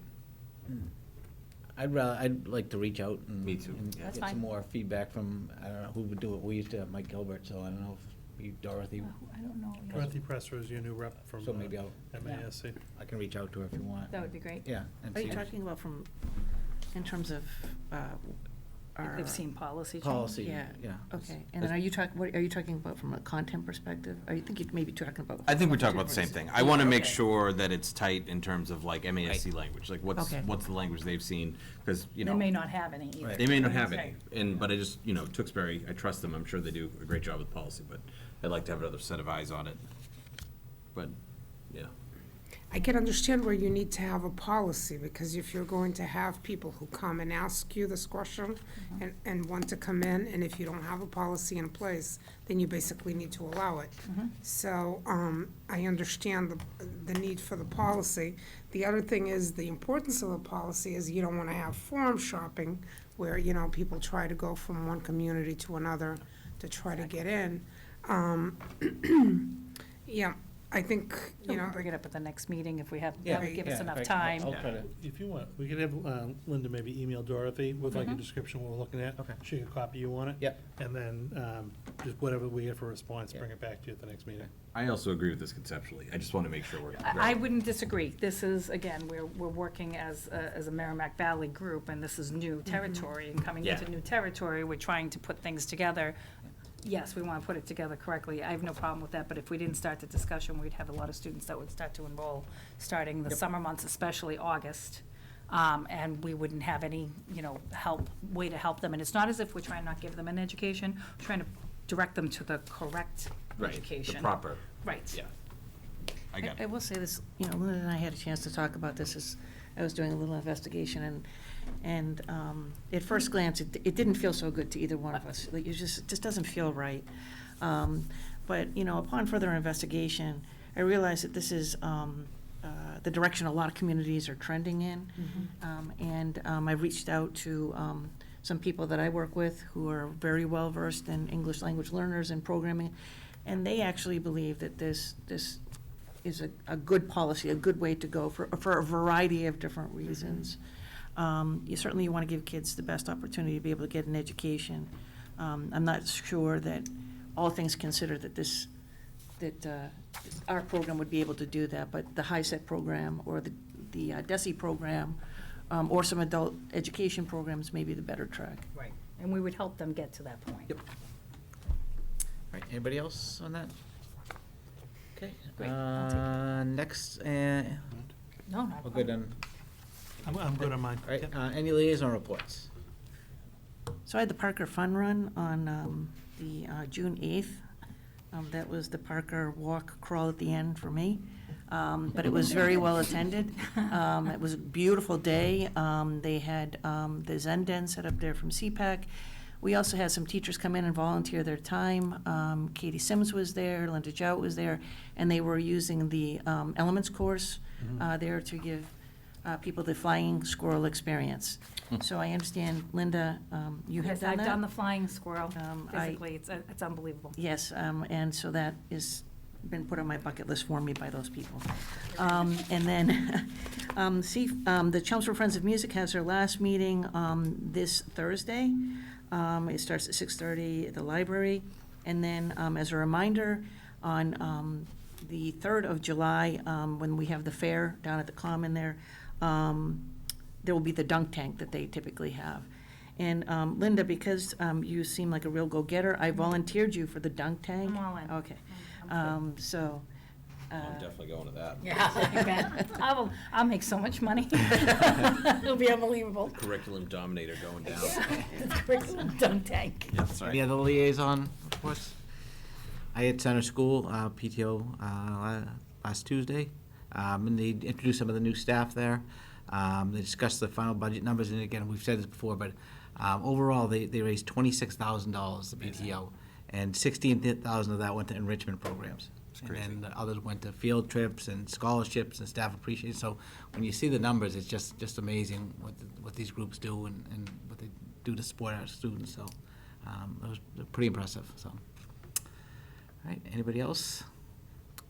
I'd like to reach out and. Me too. And That's get fine. some more feedback from, I don't know who would do it. We used to have Mike Gilbert, so I don't know if you, Dorothy, I don't know. Dorothy Presser is your new rep from so maybe MASC. I can reach out to her if you want. That would be great. Yeah. and Are you see- talking about in terms of our? They've seen policy change. Policy, Yeah. yeah. Okay, and then are you talking about from a content perspective? I think you may be talking about. I think we're talking about the same thing. I want to make Okay. sure that it's tight in terms of like MASC language, like Okay. what's the language they've seen? Because, They may not have any either. Right. they may not have any. Right. And, but I just, Tewksbury, I trust them. I'm sure they do a great job with policy, but I'd like to have another set of eyes on it. But, yeah. I can understand where you need to have a policy, because if you're going to have people who come and ask you this question and want to come in, and if you don't have a policy in place, then you basically need to allow it. So, I understand the need for the policy. The other thing is, the importance of a policy is you don't want to have forum shopping, where, people try to go from one community to another to try to get in. Yeah, I think, We can bring it up at the next meeting if we have, Yeah, that would give us yeah, enough right. time. I'll try to, If you want, we could have Linda maybe email Dorothy with like a description of what we're looking at. Okay. She could copy you on it. Yep. And then just whatever we get for response, Yeah. bring it back to you at the next meeting. I also agree with this conceptually. I just want to make sure we're. I wouldn't disagree. This is, again, we're working as a Merrimack Valley group, and this is new territory, and coming into Yeah. new territory, we're trying to put things together. Yes, we want to put it together correctly. I have no problem with that, but if we didn't start the discussion, we'd have a lot of students that would start to enroll, starting the summer months, especially August. And we wouldn't have any, way to help them. And it's not as if we're trying to not give them an education, we're trying to direct them to the correct Right, education. the proper, Right. yeah. I got I it. will say this, Linda and I had a chance to talk about this as I was doing a little investigation, and at first glance, it didn't feel so good to either one of us. Like, it just doesn't feel right. But, upon further investigation, I realized that this is the direction a lot of communities are trending in. And I reached out to some people that I work with who are very well-versed in English language learners and programming, and they actually believe that this is a good policy, a good way to go for a variety of different reasons. You want to give kids the best opportunity to be able to get an education. I'm not sure that, all things considered, that our program would be able to do that, but the HiSET program or the DESI program, or some adult education programs may be the better track. Right. And we would help them get to that point. Yep. All right, anybody else on that? Okay, Great, I'll take next, No, not. we're good on, I'm good on mine. all right, Yep. any liaison reports? So I had the Parker Fun Run on the June 8th. That was the Parker Walk Crawl at the end for me. But it was very well attended. It was a beautiful day. They had the Zen Den set up there from CPAC. We also had some teachers come in and volunteer their time. Katie Sims was there, Linda Jout was there, and they were using the Elements course there to give people the flying squirrel experience. So I understand, Linda, you have Yes, done that? I've done the flying squirrel I- physically. It's unbelievable. Yes, and so that is been put on my bucket list for me by those people. And then, the Chelmsford Friends of Music has their last meeting this Thursday. It starts at 6:30 at the library. And then, as a reminder, on the 3rd of July, when we have the fair down at the Common there, there will be the dunk tank that they typically have. And Linda, because you seem like a real go-getter, I volunteered you for the dunk tank. I'm all in. Okay. I'm definitely going to that. Yeah, I bet. I'll make so much money. It'll be unbelievable. Curriculum dominator going down. Curriculum dunk tank. Yeah, that's Any right. other liaison reports? I had Center School, PTO, last Tuesday, and they introduced some of the new staff there. They discussed the final budget numbers, and again, we've said this before, but overall, they raised $26,000, the PTO, and $16,000 of that went to enrichment programs. And then the others went to field trips and scholarships and staff appreciation. So when you see the numbers, it's just amazing what these groups do and what they do to support our students. So it was pretty impressive, so. All right, anybody else?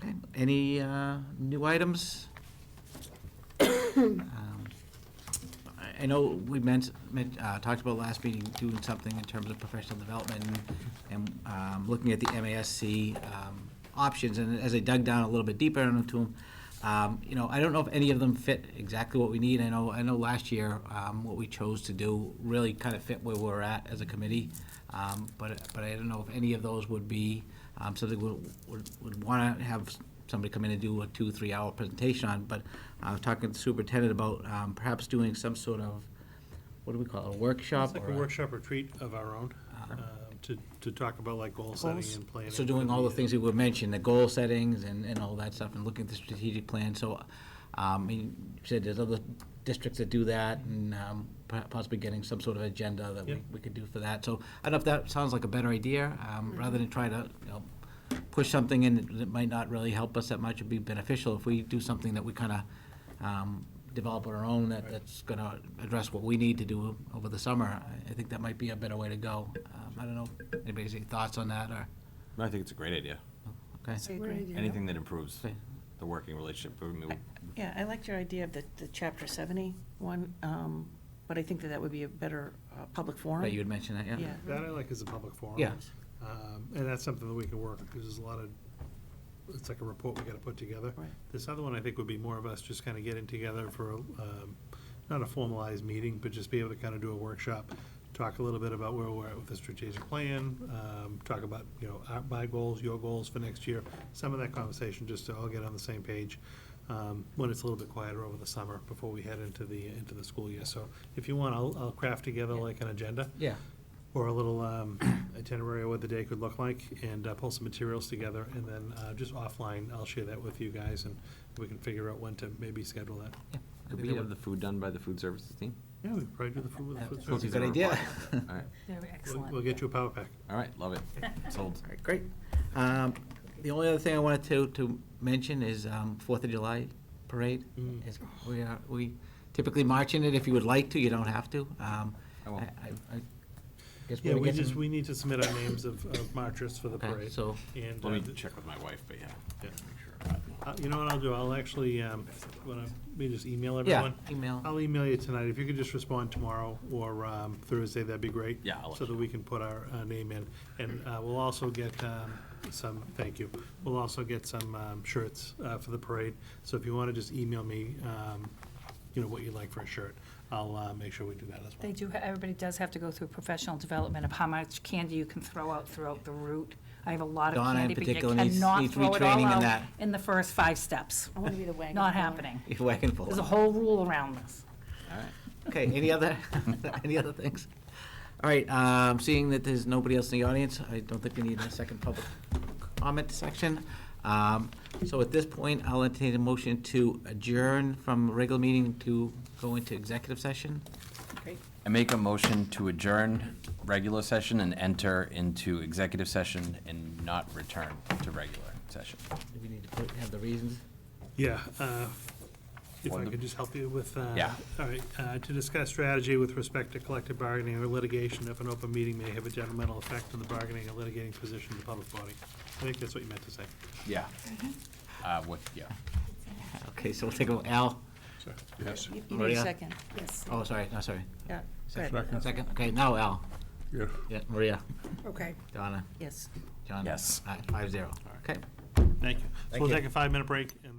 Okay, any new items? I know we talked about last meeting doing something in terms of professional development and looking at the MASC options, and as I dug down a little bit deeper into them, I don't know if any of them fit exactly what we need. I know last year what we chose to do really kind of fit where we're at as a committee, but I don't know if any of those would be something would want to have somebody come in and do a 2-3 hour presentation on. But I was talking to the superintendent about perhaps doing some sort of, what do we call it, a workshop? It's like or a workshop retreat of our own, to talk about like goal setting Goals. and planning. So doing all the things that were mentioned, the goal settings and all that stuff, and looking at the strategic plan. So, I mean, you said there's other districts that do that, and possibly getting some sort of agenda that Yep. we could do for that. So I don't know if that sounds like a better idea, rather than try to, push something in that might not really help us that much. It'd be beneficial if we do something that we kind of develop on our own that's going to address what we need to do over the summer. I think that might be a better way to go. I don't know, anybody has any thoughts on that, or, I think it's a great idea. okay? I agree. Anything that improves Okay. the working relationship. I mean, Yeah, I liked your idea of the Chapter 70 one, but I think that would be a better public forum. That you had mentioned that, yeah? Yeah. That I like as a public forum. Yeah. And that's something that we can work, because there's a lot of, it's like a report we gotta put together. Right. This other one, I think, would be more of us just kind of getting together for, not a formalized meeting, but just be able to kind of do a workshop, talk a little bit about where we're at with the strategic plan, talk about, my goals, your goals for next year, some of that conversation, just to all get on the same page, when it's a little bit quieter over the summer before we head into the school year. So if you want, I'll craft together like an agenda. Yeah. Or a little itinerary of what the day could look like, and pull some materials together, and then just offline, I'll share that with you guys, and we can figure out when to maybe schedule that. Could we have the food done by the food services team? Yeah, we could probably do the food with the food That's a service. good idea. All right, Very excellent. We'll get you a power pack. all right, love it. Sold. All right, great. The only other thing I wanted to mention is 4th of July parade. Mm. Is we typically march in it. If you would like to, you don't have to. I won't. I guess Yeah, we're we getting- need to submit our names of marchers for the Okay, parade. so, And, Let me check with my wife, but yeah. Yeah. Make sure. You know what I'll do, I'll actually, me just email yeah, everyone? email. I'll email you tonight. If you could just respond tomorrow or Thursday, that'd be great. Yeah, I'll let So you that we can put our name in. And we'll also get some, thank you, we'll also get some shirts for the parade. So if you want to just email me, what you'd like for a shirt, I'll make sure we do that as well. They do, everybody does have to go through professional development of how much candy you can throw out throughout the route. I have a lot of Donna in candy, but you particular needs cannot throw it all retraining in out that. in the first 5 steps. I want to be the wagon. Not puller. happening. You're whacking full. There's a whole rule around this. All right. Okay, any other things? All right, seeing that there's nobody else in the audience, I don't think we need a second public comment section. So at this point, I'll entertain a motion to adjourn from regular meeting to go into executive session. I make a motion to adjourn regular session and enter into executive session and not return to regular session. Do we need to have the reasons? Yeah, If I could just help you with, Yeah. all right, to discuss strategy with respect to collective bargaining or litigation if an open meeting may have a detrimental effect on the bargaining or litigating position of the public body. I think that's what you meant to say. Yeah. Yeah. Okay, so we'll take a, Al? So, yes. You need Maria? a second. Yes. Oh, sorry, no, sorry. Yeah, go ahead. Second, okay, now Al. Yeah. Yeah, Maria, Okay. Donna, Yes. John? Yes. All right, 5-0. Okay. Thank you. So Thank we'll you. take a 5-minute break and